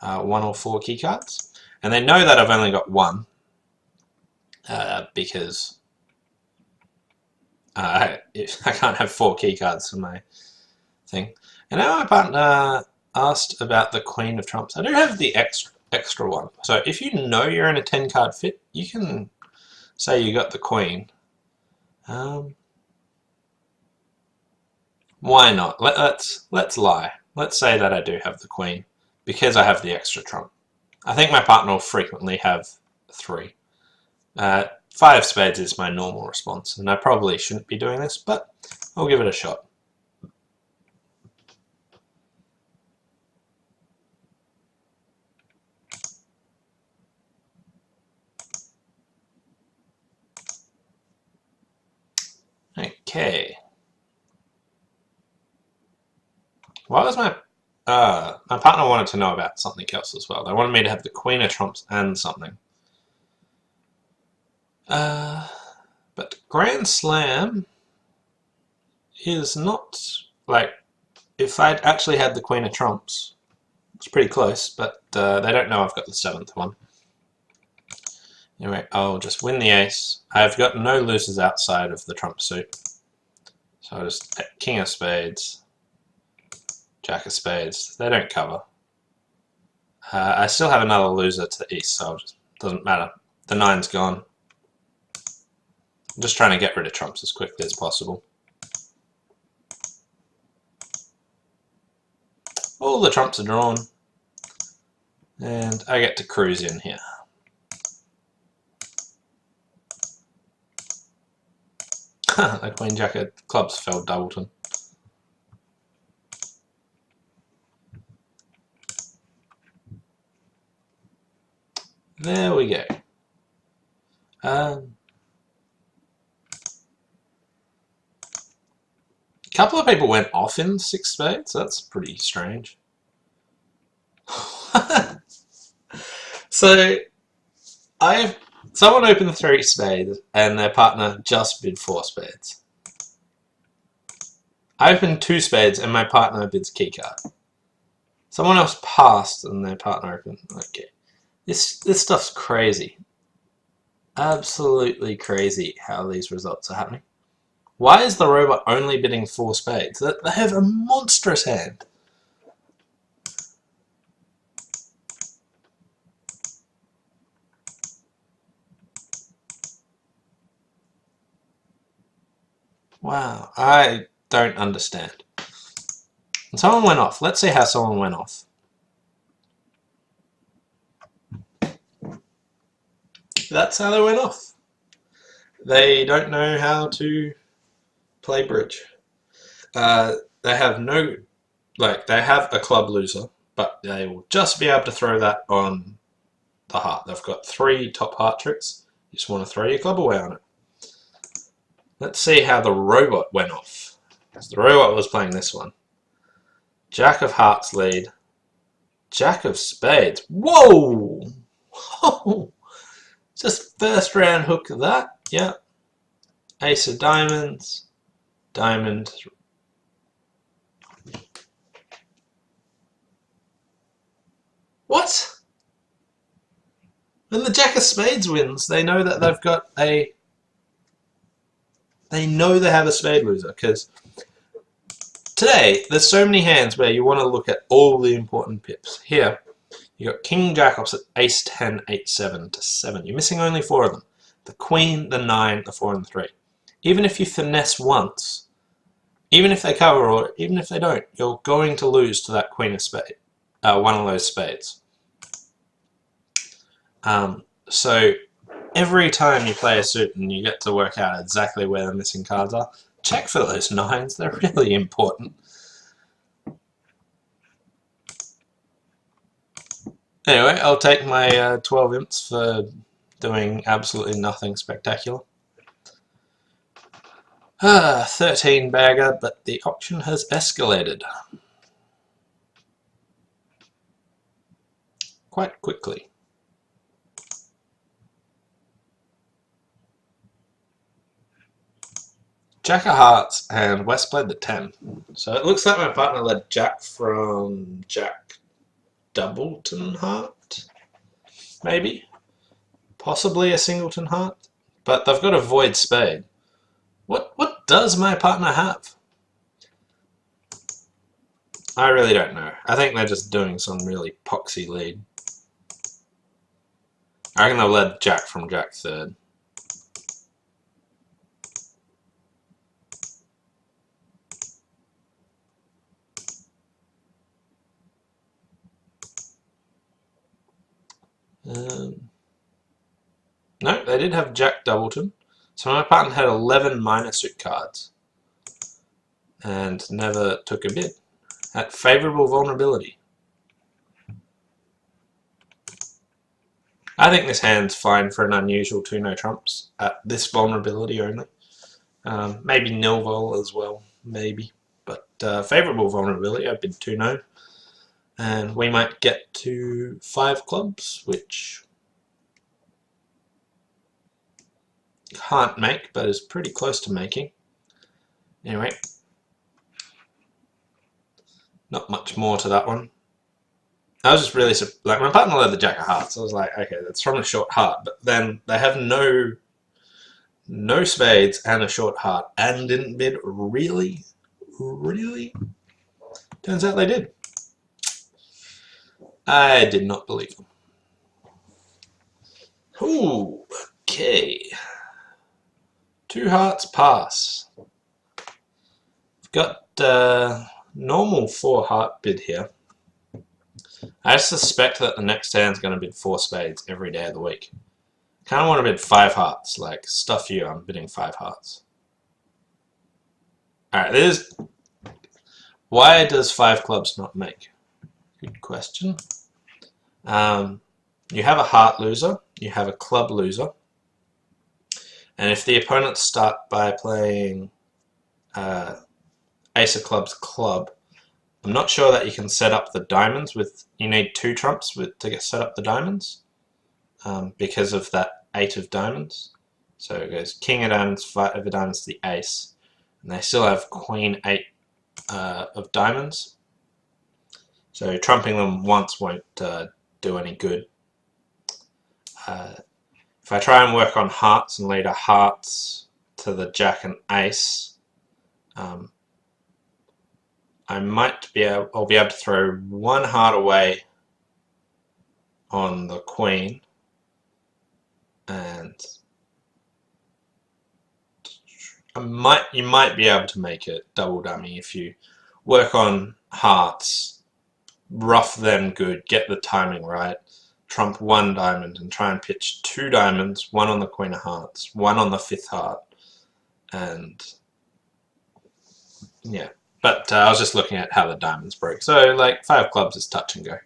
1 or 4 keycards, and they know that I've only got 1 because I can't have 4 keycards for my thing. And now my partner asked about the Queen of Trumps. I do have the extra one, so if you know you're in a 10 card fit, you can say you got the Queen. Why not? Let's lie. Let's say that I do have the Queen because I have the extra trump. I think my partner will frequently have 3. 5 spades is my normal response, and I probably shouldn't be doing this, but I'll give it a shot. Okay. Why was my partner wanted to know about something else as well. They wanted me to have the Queen of Trumps and something. But Grand Slam is not like if I'd actually had the Queen of Trumps. It's pretty close, but they don't know I've got the 7th one. Anyway, I'll just win the ace. I've got no losers outside of the trump suit. So I'll just King of Spades, Jack of Spades. They don't cover. I still have another loser to the east, so it doesn't matter. The 9's gone. I'm just trying to get rid of trumps as quickly as possible. All the trumps are drawn, and I get to cruise in here. The Queen Jack of Clubs fell doubleton. There we go. A couple of people went off in 6 spades. That's pretty strange. So, someone opened 3 spades and their partner just bid 4 spades. I opened 2 spades and my partner bids keycard. Someone else passed and their partner opened. Okay. This stuff's crazy. Absolutely crazy how these results are happening. Why is the robot only bidding 4 spades? They have a monstrous hand. Wow, I don't understand. And someone went off. Let's see how someone went off. That's how they went off. They don't know how to play bridge. They have no, they have a club loser, but they will just be able to throw that on the heart. They've got 3 top heart tricks. You just want to throw your club away on it. Let's see how the robot went off. So the robot was playing this one. Jack of Hearts lead. Jack of Spades. Whoa! Whoa! Just first round hook of that. Yeah. Ace of Diamonds. Diamond. What? When the Jack of Spades wins, they know that they've got a... They know they have a spade loser, because today, there's so many hands where you want to look at all the important pips. Here, you got King Jack opposite Ace 10, 8, 7 to 7. You're missing only 4 of them. The Queen, the 9, the 4 and the 3. Even if you finesse once, even if they cover or even if they don't, you're going to lose to that Queen of Spades, one of those spades. So every time you play a suit and you get to work out exactly where the missing cards are, check for those 9s, they're really important. Anyway, I'll take my 12 imps for doing absolutely nothing spectacular. 13 bagger, but the auction has escalated quite quickly. Jack of Hearts and West played the 10. So it looks like my partner led Jack from Jack Doubleton Heart, maybe, possibly a Singleton Heart, but they've got a Void Spade. What does my partner have? I really don't know. I think they're just doing some really poxy lead. I reckon they've led Jack from Jack 3rd. No, they did have Jack Doubleton. So my partner had 11 minor suit cards and never took a bid at favourable vulnerability. I think this hand's fine for an unusual 2 no trumps at this vulnerability only. Maybe nil vol as well, maybe. But favourable vulnerability, I bid 2 no. And we might get to 5 clubs, which can't make, but is pretty close to making. Anyway, not much more to that one. I was just really, like, my partner led the Jack of Hearts. I was like, okay, that's from a short heart, but then they have no spades and a short heart and didn't bid. Really? Turns out they did. I did not believe them. Ooh, okay. 2 hearts pass. We've got normal 4 heart bid here. I suspect that the next hand's going to bid 4 spades every day of the week. Kind of want to bid 5 hearts, like, stuff you, I'm bidding 5 hearts. Alright, why does 5 clubs not make? Good question. You have a heart loser, you have a club loser, and if the opponents start by playing Ace of Clubs club, I'm not sure that you can set up the diamonds with, you need 2 trumps to get set up the diamonds, because of that 8 of diamonds. So it goes King of Diamonds, 5 of Diamonds to the Ace, and they still have Queen 8 of Diamonds. So trumping them once won't do any good. If I try and work on hearts and lead a hearts to the Jack and Ace, I'll be able to throw 1 heart away on the Queen, and you might be able to make it double dummy if you work on hearts, rough them good, get the timing right, trump 1 diamond and try and pitch 2 diamonds, 1 on the Queen of Hearts, 1 on the 5th heart, and yeah. But I was just looking at how the diamonds broke. So like 5 clubs is touch and go.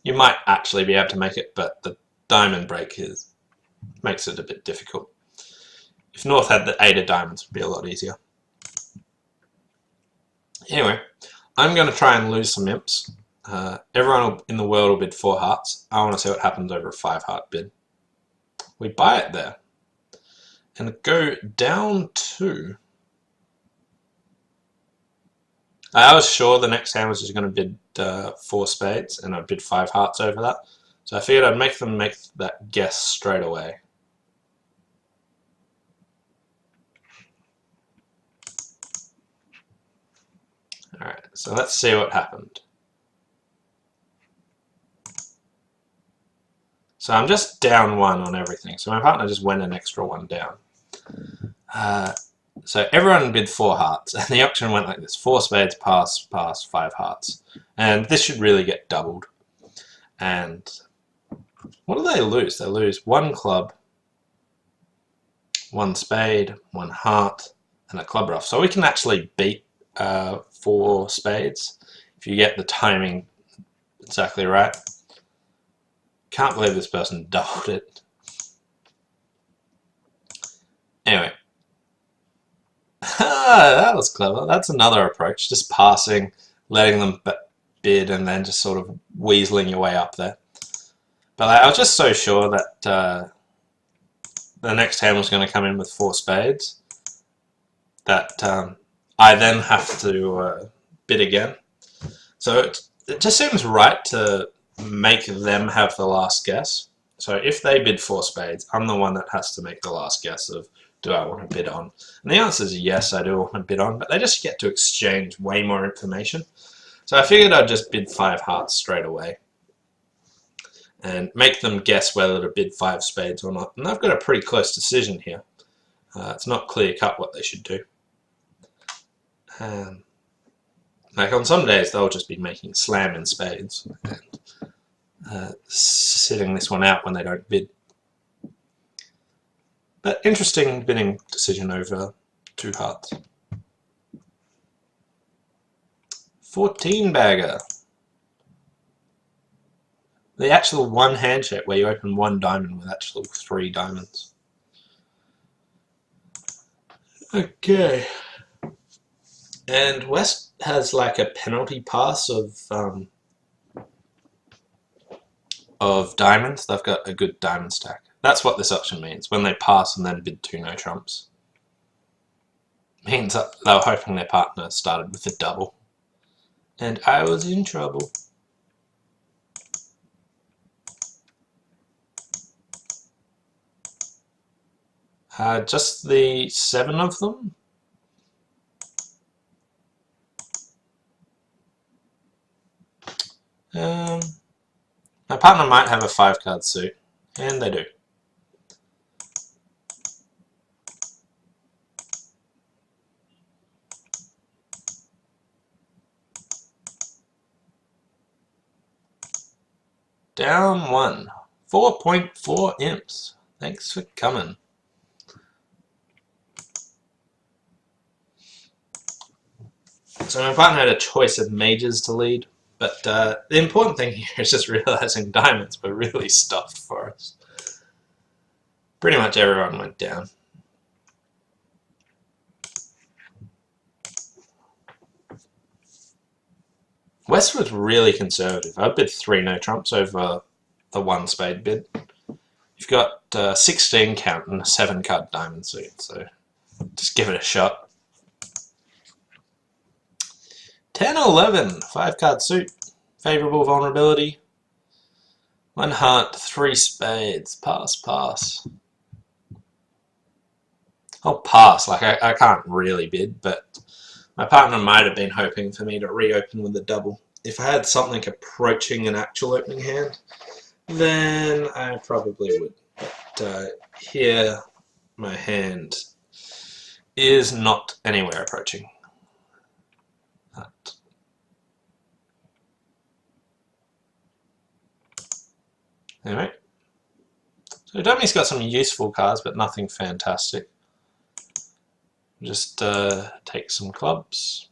You might actually be able to make it, but the diamond break makes it a bit difficult. If North had the 8 of diamonds, it would be a lot easier. Anyway, I'm going to try and lose some imps. Everyone in the world will bid 4 hearts. I want to see what happens over a 5 heart bid. We buy it there. And go down to... I was sure the next hand was just going to bid 4 spades, and I'd bid 5 hearts over that. So I figured I'd make them make that guess straight away. Alright, so let's see what happened. So I'm just down 1 on everything. So my partner just went an extra 1 down. So everyone bid 4 hearts, and the auction went like this: 4 spades, pass, pass, 5 hearts. And this should really get doubled. And what do they lose? They lose 1 club, 1 spade, 1 heart, and a club ruff. So we can actually beat 4 spades if you get the timing exactly right. Can't believe this person doubled it. Anyway. That was clever. That's another approach. Just passing, letting them bid, and then just sort of weaseling your way up there. But I was just so sure that the next hand was going to come in with 4 spades that I then have to bid again. So it just seems right to make them have the last guess. So if they bid 4 spades, I'm the one that has to make the last guess of, do I want to bid on? And the answer is yes, I do want to bid on, but they just get to exchange way more information. So I figured I'd just bid 5 hearts straight away and make them guess whether to bid 5 spades or not. And I've got a pretty close decision here. It's not clear cut what they should do. Like on some days they'll just be making slam in spades and sitting this one out when they don't bid. But interesting bidding decision over 2 hearts. 14 bagger. The actual one handshake where you open 1 diamond with actual 3 diamonds. Okay. And West has like a penalty pass of diamonds. They've got a good diamond stack. That's what this option means. When they pass and then bid 2 no trumps. Means that they were hoping their partner started with a double. And I was in trouble. Just the 7 of them. My partner might have a 5-card suit, and they do. Down 1. 4.4 imps. Thanks for coming. So my partner had a choice of majors to lead, but the important thing here is just realizing diamonds were really stuffed for us. Pretty much everyone went down. West was really conservative. I bid 3 no trumps over the 1 spade bid. You've got 16 count and a 7-card diamond suit, so just give it a shot. 10-11, 5-card suit, favourable vulnerability, 1 heart, 3 spades, pass, pass. I'll pass, like I can't really bid, but my partner might have been hoping for me to reopen with a double. If I had something approaching an actual opening hand, then I probably would. But here, my hand is not anywhere approaching that. Anyway, so Dummy's got some useful cards, but nothing fantastic. Just take some clubs.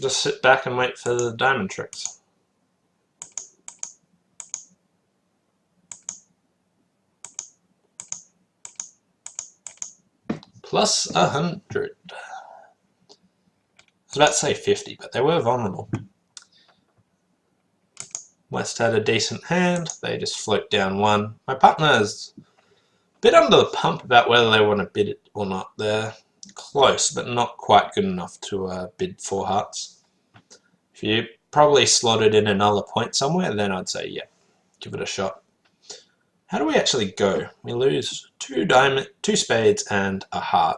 Just sit back and wait for the diamond tricks. Plus 100. I was about to say 50, but they were vulnerable. West had a decent hand, they just float down one. My partner is a bit under the pump about whether they want to bid it or not. They're close, but not quite good enough to bid 4 hearts. If you probably slotted in another point somewhere, then I'd say, yeah, give it a shot. How do we actually go? We lose 2 spades and a heart.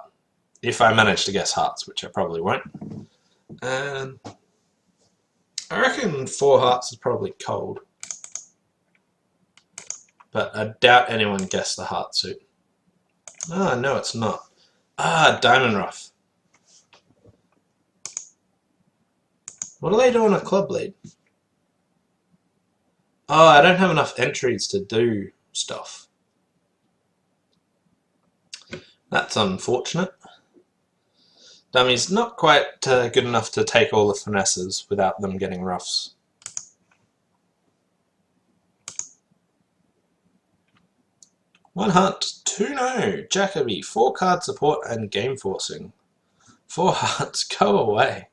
If I manage to guess hearts, which I probably won't. And I reckon 4 hearts is probably cold. But I doubt anyone guessed the heart suit. Ah, no, it's not. Ah, diamond ruff. What do they do on a club lead? Oh, I don't have enough entries to do stuff. That's unfortunate. Dummy's not quite good enough to take all the finesses without them getting ruffs. One hunt, 2 no. Jacoby, 4 card support and game forcing. 4 hearts, go away.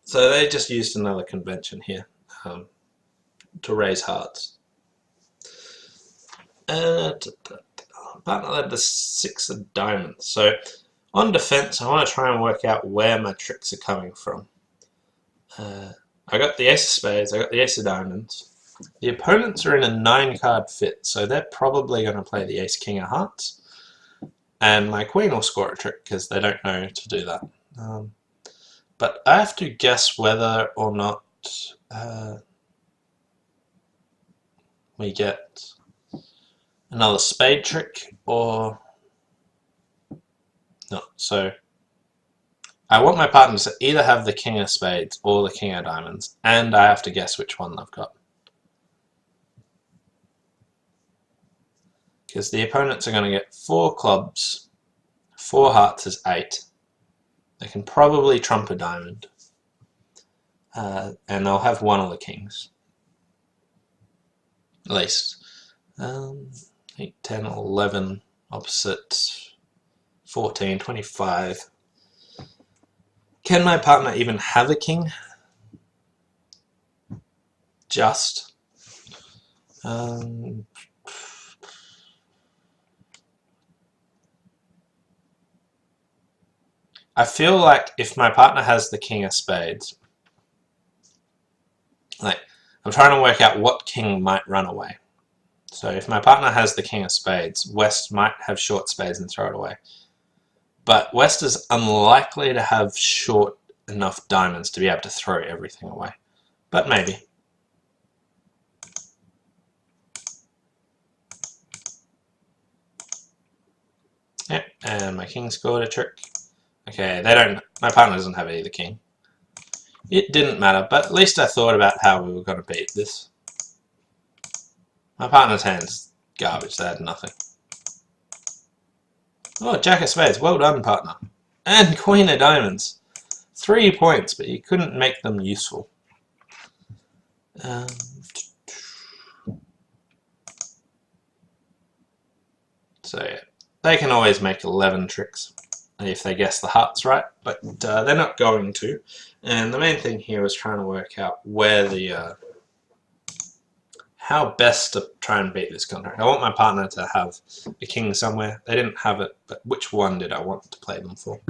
So they just used another convention here to raise hearts. Partner led the 6 of diamonds. So on defense, I want to try and work out where my tricks are coming from. I got the ace of spades, I got the ace of diamonds. The opponents are in a 9-card fit, so they're probably going to play the ace king of hearts. And my queen will score a trick because they don't know to do that. But I have to guess whether or not we get another spade trick or not. So I want my partner to either have the king of spades or the king of diamonds, and I have to guess which one they've got. Because the opponents are going to get 4 clubs, 4 hearts is 8. They can probably trump a diamond. And they'll have one of the kings. At least. 8, 10, 11, opposite 14, 25. Can my partner even have a king? Just. I feel like if my partner has the king of spades, like, I'm trying to work out what king might run away. So if my partner has the king of spades, West might have short spades and throw it away. But West is unlikely to have short enough diamonds to be able to throw everything away. But maybe. Yep, and my king scored a trick. Okay, my partner doesn't have either king. It didn't matter, but at least I thought about how we were going to beat this. My partner's hand's garbage, they had nothing. Oh, jack of spades, well done, partner. And queen of diamonds. 3 points, but you couldn't make them useful. So yeah, they can always make 11 tricks if they guess the hearts right, but they're not going to. And the main thing here is trying to work out where the how best to try and beat this contract. I want my partner to have a king somewhere. They didn't have it, but which one did I want to play them for?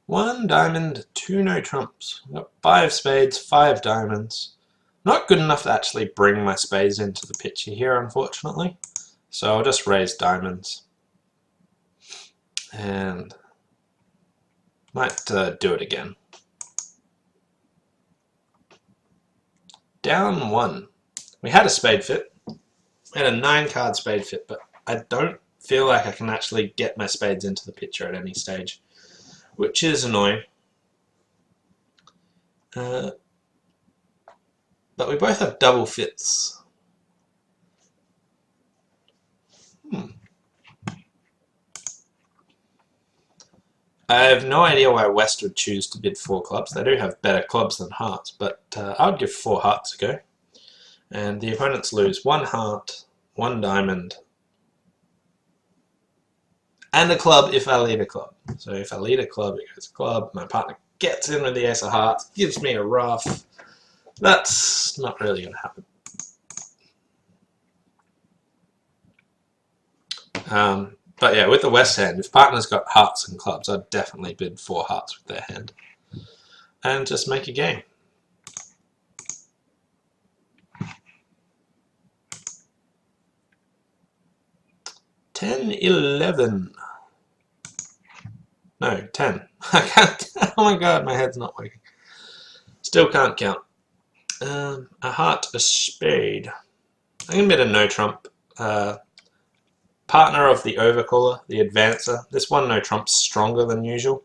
One diamond, 2 no trumps. I've got 5 spades, 5 diamonds. Not good enough to actually bring my spades into the picture here, unfortunately. So I'll just raise diamonds. And might do it again. Down 1. We had a spade fit. We had a 9-card spade fit, but I don't feel like I can actually get my spades into the picture at any stage, which is annoying. But we both have double fits. I have no idea why West would choose to bid 4 clubs. They do have better clubs than hearts, but I would give 4 hearts a go. And the opponents lose 1 heart, 1 diamond, and a club if I lead a club. So if I lead a club, it goes a club. My partner gets in with the ace of hearts, gives me a rough. That's not really going to happen. But yeah, with the West hand, if partner's got hearts and clubs, I'd definitely bid 4 hearts with their hand. And just make a game. $10-11. No, 10. I can't. Oh my god, my head's not working. Still can't count. A heart, a spade. I'm going to bid a no trump. Partner of the overcaller, the advancer. This one no trump's stronger than usual.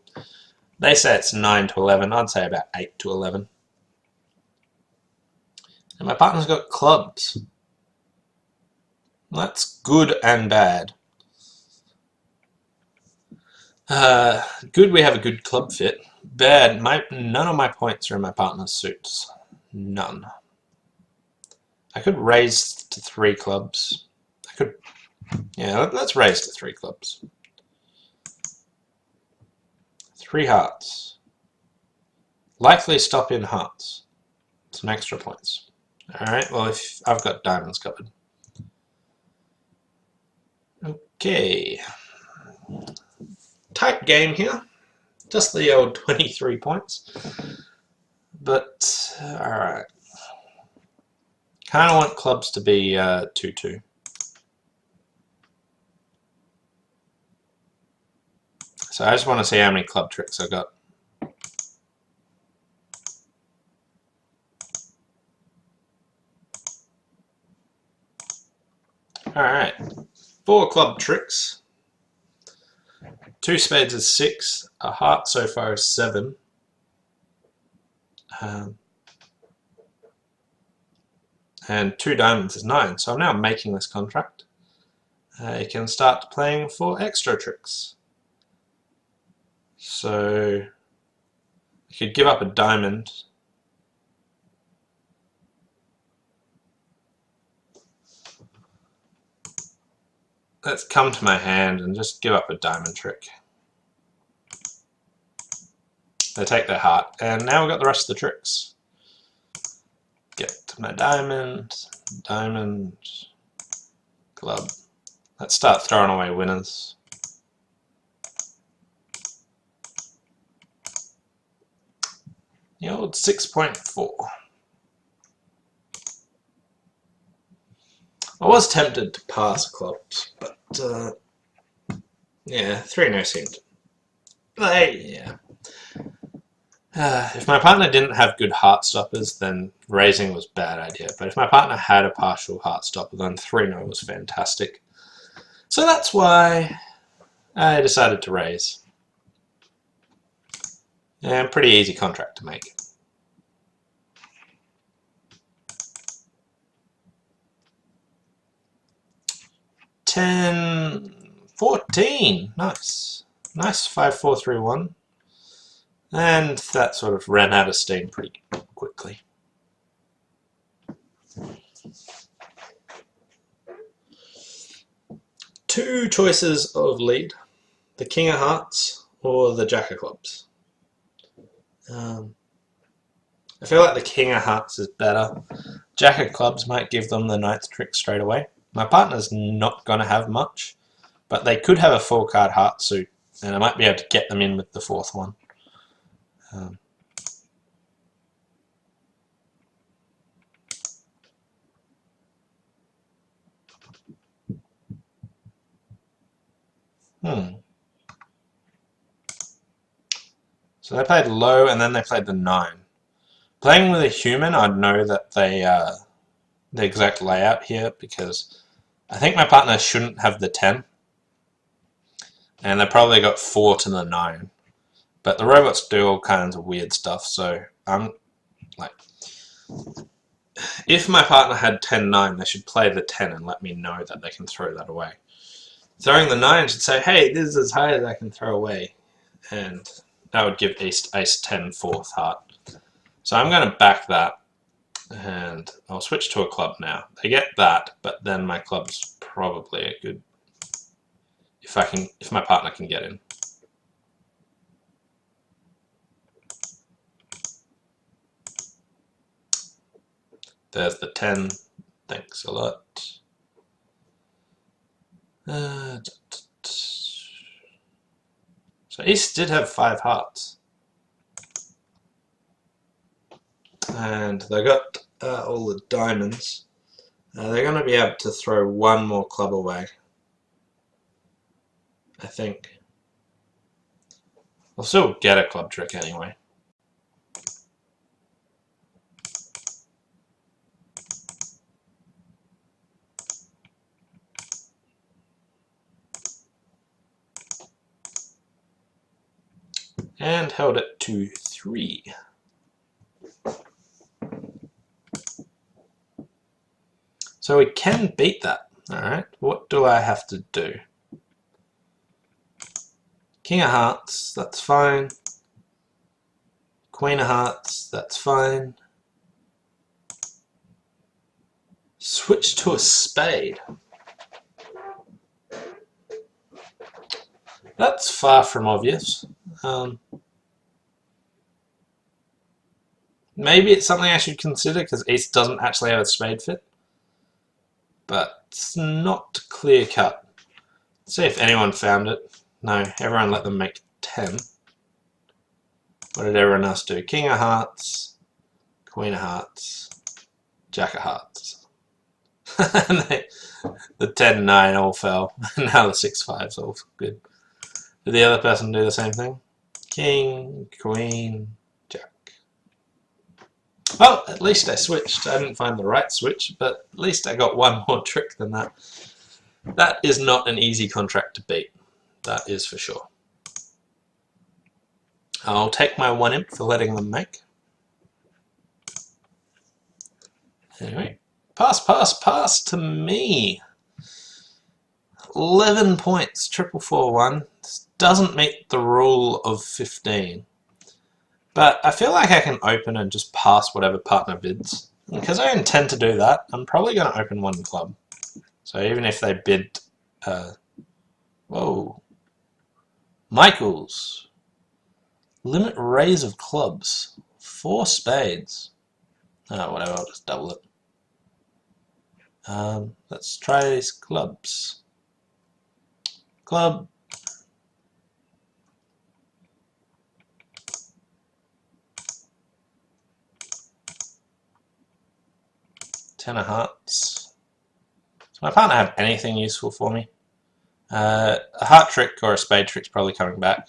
They say it's 9-11. I'd say about 8-11. And my partner's got clubs. That's good and bad. Good, we have a good club fit. Bad, none of my points are in my partner's suits. None. I could raise to 3 clubs. I could, yeah, let's raise to 3 clubs. 3 hearts. Likely stop in hearts. Some extra points. Alright, well, if I've got diamonds covered. Okay. Tight game here. Just the old 23 points. But, alright. Kind of want clubs to be 2-2. So I just want to see how many club tricks I got. Alright. 4 club tricks. 2 spades is 6. A heart so far is 7. And 2 diamonds is 9. So I'm now making this contract. I can start playing for extra tricks. So I could give up a diamond. Let's come to my hand and just give up a diamond trick. They take their heart, and now we've got the rest of the tricks. Get my diamond, diamond, club. Let's start throwing away winners. The old 6.4. I was tempted to pass clubs, but yeah, 3 no seemed. But yeah. If my partner didn't have good heart stoppers, then raising was a bad idea. But if my partner had a partial heart stopper, then 3 no was fantastic. So that's why I decided to raise. Yeah, pretty easy contract to make. $10-14. Nice. Nice 5-4-3-1. And that sort of ran out of steam pretty quickly. Two choices of lead. The King of Hearts or the Jack of Clubs. I feel like the King of Hearts is better. Jack of Clubs might give them the 9th trick straight away. My partner's not going to have much, but they could have a 4-card heart suit, and I might be able to get them in with the 4th one. So they played low, and then they played the 9. Playing with a human, I'd know that they the exact layout here, because I think my partner shouldn't have the 10, and they probably got 4 to the 9. But the robots do all kinds of weird stuff, so I'm like, if my partner had 10-9, they should play the 10 and let me know that they can throw that away. Throwing the 9 should say, hey, this is as high as I can throw away, and that would give ace 10 4th heart. So I'm going to back that, And I'll switch to a club now. They get that, but then my club's probably a good, if my partner can get in. There's the 10. Thanks a lot. So East did have 5 hearts. And they got all the diamonds. They're going to be able to throw one more club away, I think. I'll still get a club trick anyway. And held it to 3. So we can beat that. Alright, what do I have to do? King of Hearts, that's fine. Queen of Hearts, that's fine. Switch to a spade. That's far from obvious. Maybe it's something I should consider because East doesn't actually have a spade fit. But it's not clear cut. Let's see if anyone found it. No, everyone let them make 10. What did everyone else do? King of Hearts, Queen of Hearts, Jack of Hearts. The 10-9 all fell. Now the 6-5's all good. Did the other person do the same thing? King, Queen, Jack. Well, at least I switched. I didn't find the right switch, but at least I got one more trick than that. That is not an easy contract to beat. That is for sure. I'll take my 1 imp for letting them make. Anyway, pass to me. 11 points, 441. This doesn't meet the rule of 15. But I feel like I can open and just pass whatever partner bids. And because I intend to do that, I'm probably going to open 1 club. So even if they bid... whoa. Michaels. Limit raise of clubs. 4 spades. Oh, whatever, I'll just double it. Let's try these clubs. Club. Ten of Hearts. Does my partner have anything useful for me? A heart trick or a spade trick's probably coming back.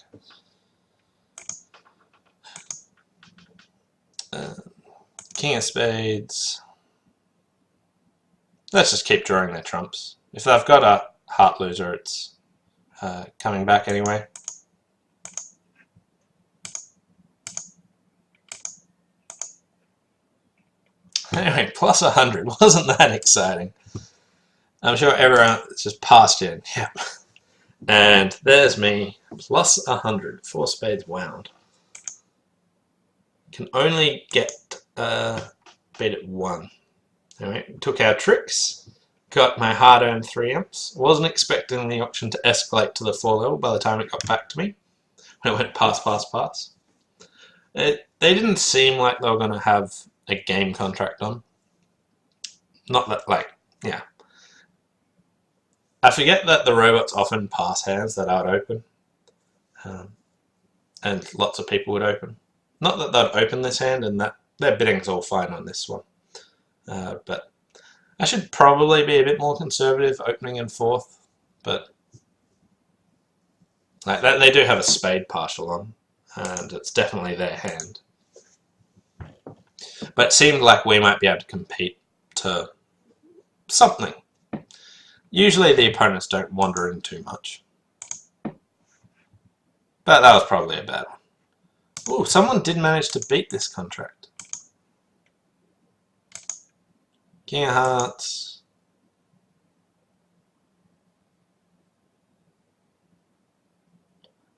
King of Spades. Let's just keep drawing their trumps. If they've got a heart loser, it's coming back anyway. Anyway, plus 100. Wasn't that exciting? I'm sure everyone just passed in. Yep. And there's me. Plus 100. 4 spades wound. Can only get beat at 1. Anyway, took our tricks. Got my hard-earned 3 imps. Wasn't expecting the auction to escalate to the 4 level by the time it got back to me. When it went pass. They didn't seem like they were going to have a game contract on. Not that, like, yeah. I forget that the robots often pass hands that I would open. And lots of people would open. Not that they'd open this hand and that their bidding's all fine on this one. But I should probably be a bit more conservative opening in 4th. But like, they do have a spade partial on. And it's definitely their hand. But it seemed like we might be able to compete to something. Usually the opponents don't wander in too much. But that was probably a bad one. Ooh, someone did manage to beat this contract. King of Hearts.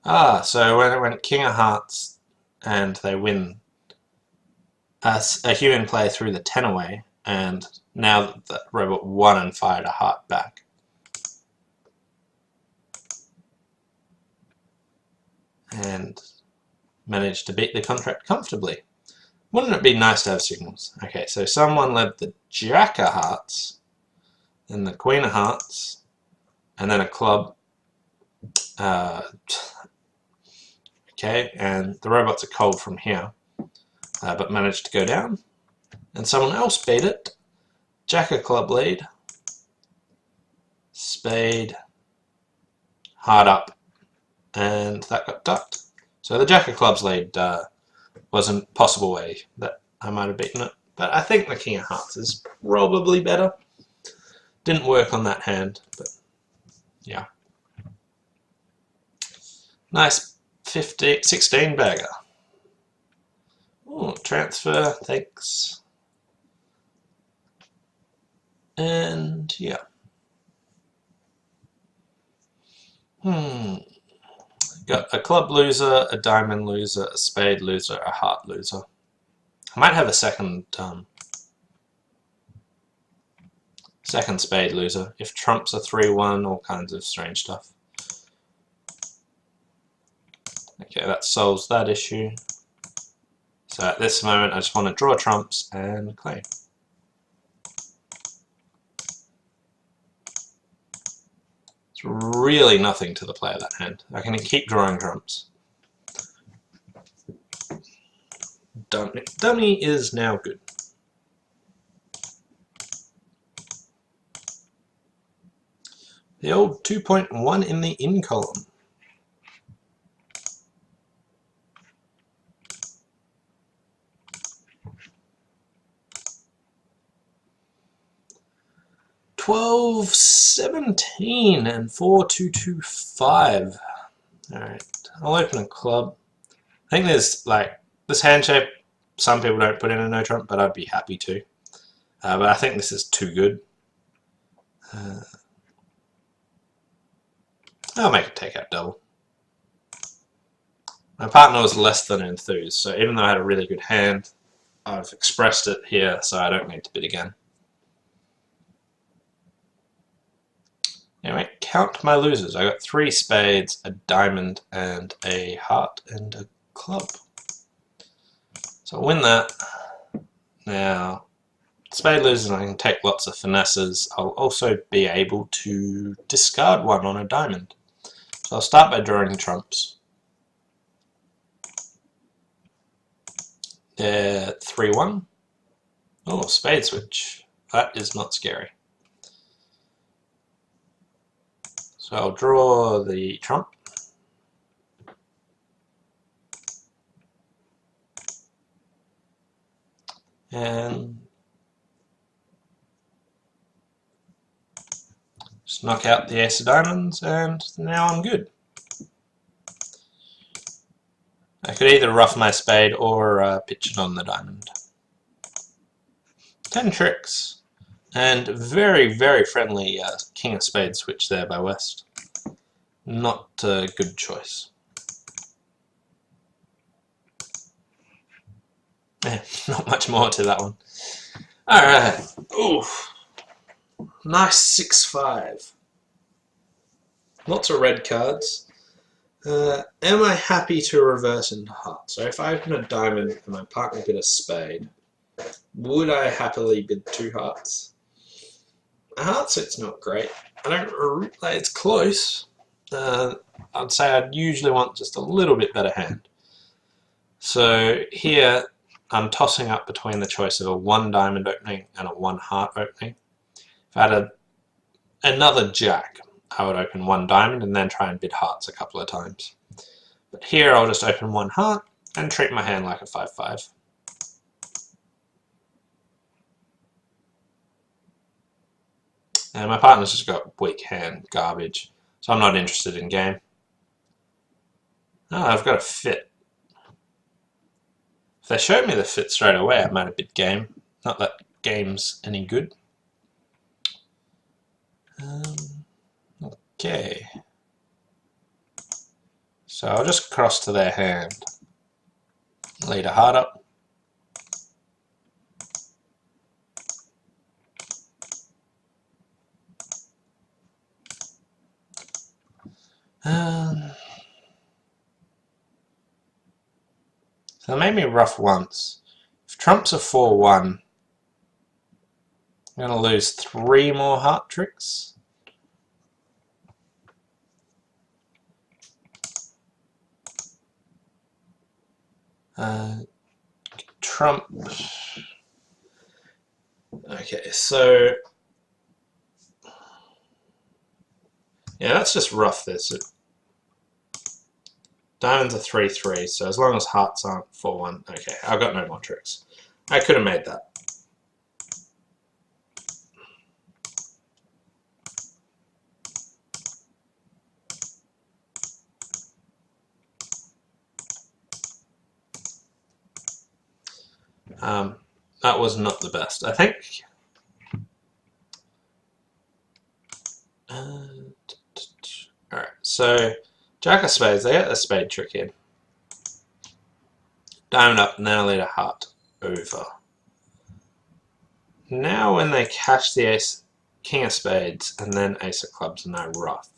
Ah, so when it went King of Hearts and they win a human player threw the 10 away, and now the robot won and fired a heart back. And managed to beat the contract comfortably. Wouldn't it be nice to have signals? Okay, so someone led the Jack of Hearts, then the Queen of Hearts, and then a club. Okay, and the robots are cold from here, but managed to go down. And someone else beat it. Jack of Club lead, Spade, Heart up, and that got ducked. So the Jack of Clubs lead was a possible way that I might have beaten it, but I think the King of Hearts is probably better. Didn't work on that hand, but yeah. Nice 16 bagger. Ooh, transfer, thanks. And yeah. Got a club loser, a diamond loser, a spade loser, a heart loser. I might have a second spade loser. If trumps are 3-1, all kinds of strange stuff. Okay, that solves that issue. So at this moment I just want to draw trumps and claim. It's really nothing to the play of that hand. I can keep drawing trumps. Dummy is now good. The old 2.1 in the in column. $12.17 and 4.225. Alright, I'll open a club. I think there's like this hand shape, some people don't put in a no trump, but I'd be happy to. But I think this is too good. I'll make a takeout double. My partner was less than enthused, so even though I had a really good hand, I've expressed it here, so I don't need to bid again. Anyway, count my losers. I got 3 spades, a diamond, and a heart, and a club. So I'll win that. Now, spade losers, I can take lots of finesses. I'll also be able to discard one on a diamond. So I'll start by drawing trumps. They're 3-1. Oh, spade switch. That is not scary. So I'll draw the trump. And just knock out the ace of diamonds, and now I'm good. I could either rough my spade or pitch it on the diamond. 10 tricks. And very, very friendly King of Spades switch there by West. Not a good choice. Not much more to that one. Alright. Oof. Nice 6-5. Lots of red cards. Am I happy to reverse into hearts? So if I open a diamond and my partner bid a spade, would I happily bid 2 hearts? A heart set's not great. I don't. It's close. I'd say I'd usually want just a little bit better hand. So here I'm tossing up between the choice of a 1 diamond opening and a 1 heart opening. If I had another jack, I would open 1 diamond and then try and bid hearts a couple of times. But here I'll just open 1 heart and treat my hand like a 5-5. And my partner's just got weak hand, garbage, so I'm not interested in game. Oh, I've got a fit. If they showed me the fit straight away, I might have bid game. Not that game's any good. Okay. So I'll just cross to their hand. Lead a heart up. So they made me rough once. If trumps are 4-1, I'm going to lose 3 more heart tricks. Trump. Okay, so yeah, let's just rough this. Diamonds are 3-3, so as long as hearts aren't 4-1, okay, I've got no more tricks. I could have made that. That was not the best, I think. Alright, so Jack of Spades, they get the spade trick in. Diamond up, and then I lead a heart over. Now when they cash the ace, King of Spades, and then Ace of Clubs, and I rough.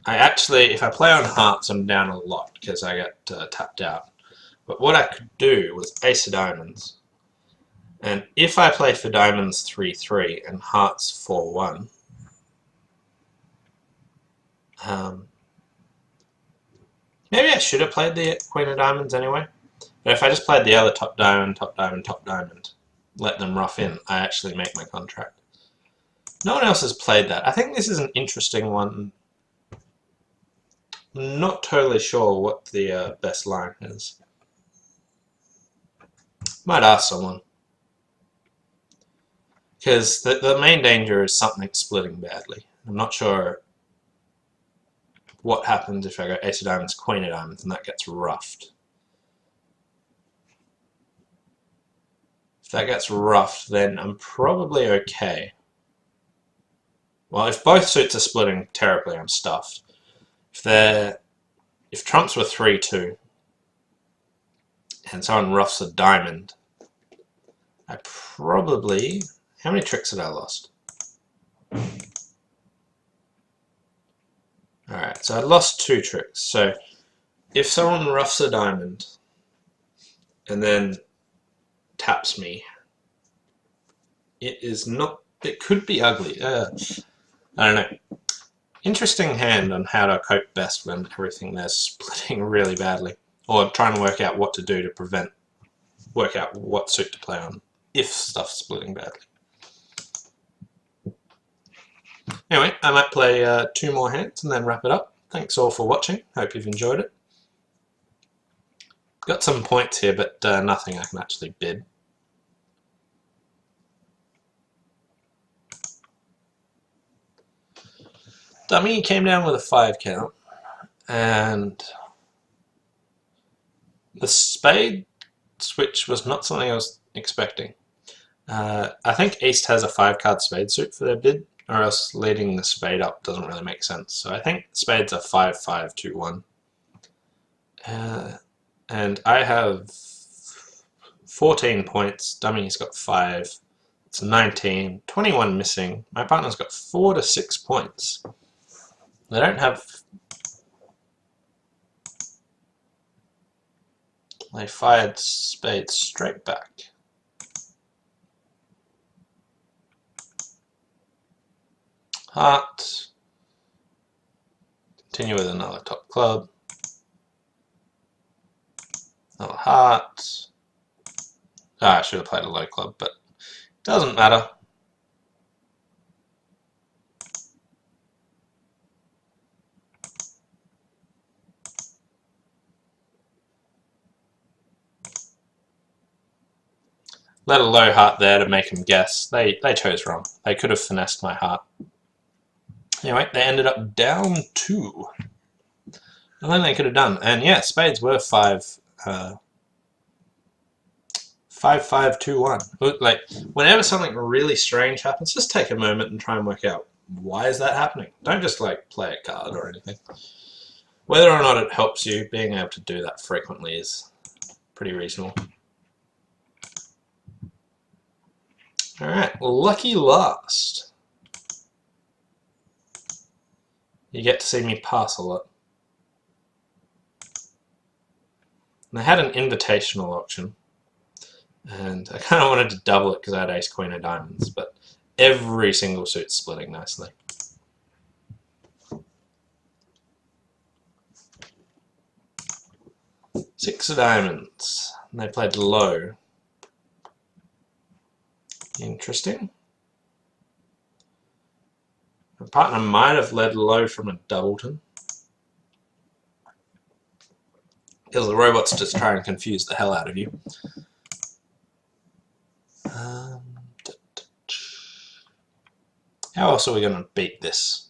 I actually, if I play on hearts, I'm down a lot because I get tapped out. But what I could do was Ace of Diamonds. And if I played for diamonds 3-3 and hearts 4-1, maybe I should have played the Queen of Diamonds anyway. But if I just played the other top diamond, top diamond, top diamond, let them rough in, I actually make my contract. No one else has played that. I think this is an interesting one. I'm not totally sure what the best line is. Might ask someone. Because the main danger is something splitting badly. I'm not sure what happens if I go Ace of Diamonds, Queen of Diamonds, and that gets roughed. If that gets roughed, then I'm probably okay. Well, if both suits are splitting terribly, I'm stuffed. If trumps were 3-2, and someone roughs a diamond, I probably... How many tricks had I lost? Alright, so I lost 2 tricks. So if someone roughs a diamond and then taps me, it is not... It could be ugly. I don't know. Interesting hand on how to cope best when everything there's splitting really badly. Or trying to work out what to do to work out what suit to play on if stuff's splitting badly. Anyway, I might play 2 more hands and then wrap it up. Thanks all for watching. Hope you've enjoyed it. Got some points here, but nothing I can actually bid. Dummy came down with a 5 count, and the spade switch was not something I was expecting. I think East has a 5-card spade suit for their bid, or else leading the spade up doesn't really make sense. So I think spades are 5-5-2-1. And I have 14 points. Dummy's got 5. It's 19. 21 missing. My partner's got 4 to 6 points. They don't have... They fired spades straight back. Heart. Continue with another top club. Another heart. I should have played a low club, but it doesn't matter. Let a low heart there to make him guess. They chose wrong. They could have finessed my heart. Anyway, they ended up down 2. And then they could have done. And yeah, spades were 5-5-2-1. Like, whenever something really strange happens, just take a moment and try and work out why is that happening. Don't just like play a card or anything. Whether or not it helps you, being able to do that frequently is pretty reasonable. Alright, lucky last. you get to see me pass a lot. And I had an invitational auction, and I kind of wanted to double it because I had ace queen of diamonds, but every single suit's splitting nicely. Six of diamonds, and they played low. Interesting. My partner might have led low from a doubleton, because the robots just try and confuse the hell out of you. How else are we going to beat this?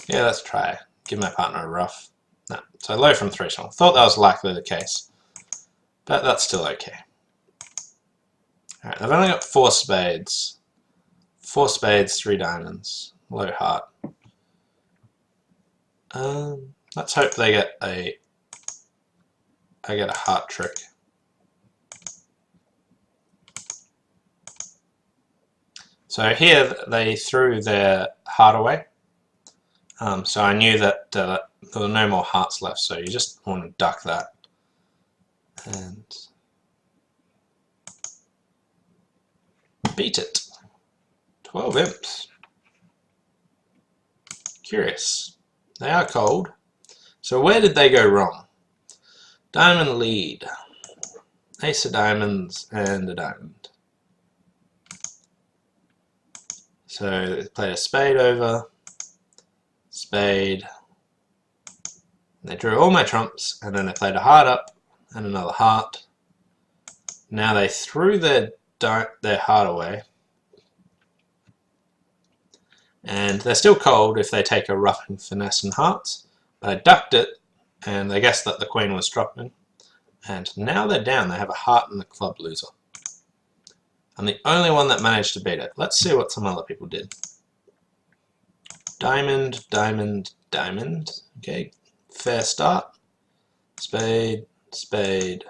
Yeah, let's try. Give my partner a rough. No, so low from 3 strong. Thought that was likely the case, but that's still okay. Alright, I've only got 4 spades. 4 spades, 3 diamonds. Low heart. Let's hope they get I get a heart trick. So here they threw their heart away. So I knew that there were no more hearts left, so you just want to duck that. And beat it. 12 imps. Curious. They are cold. So where did they go wrong? Diamond lead. Ace of diamonds and a diamond. So they played a spade over, spade. They drew all my trumps, and then they played a heart up and another heart. Now they threw their heart away. And they're still cold if they take a rough and finesse and hearts. But I ducked it, and they guessed that the queen was dropping. And now they're down. They have a heart and the club loser. I'm the only one that managed to beat it. Let's see what some other people did. Diamond, diamond, diamond. Okay, fair start. Spade, spade,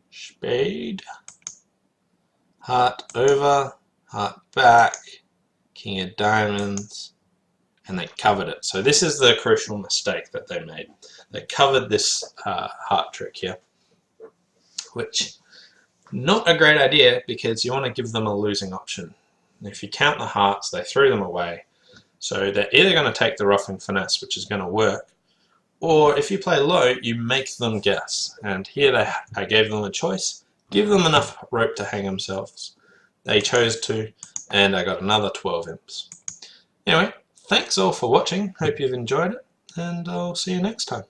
spade. Heart over, heart back. King of diamonds, and they covered it. So this is the crucial mistake that they made. They covered this heart trick here, which not a great idea because you want to give them a losing option. And if you count the hearts, they threw them away. So they're either going to take the rough and finesse, which is going to work, or if you play low, you make them guess. And here I gave them a choice. Give them enough rope to hang themselves. They chose to, and I got another 12 imps. Anyway, thanks all for watching. Hope you've enjoyed it, and I'll see you next time.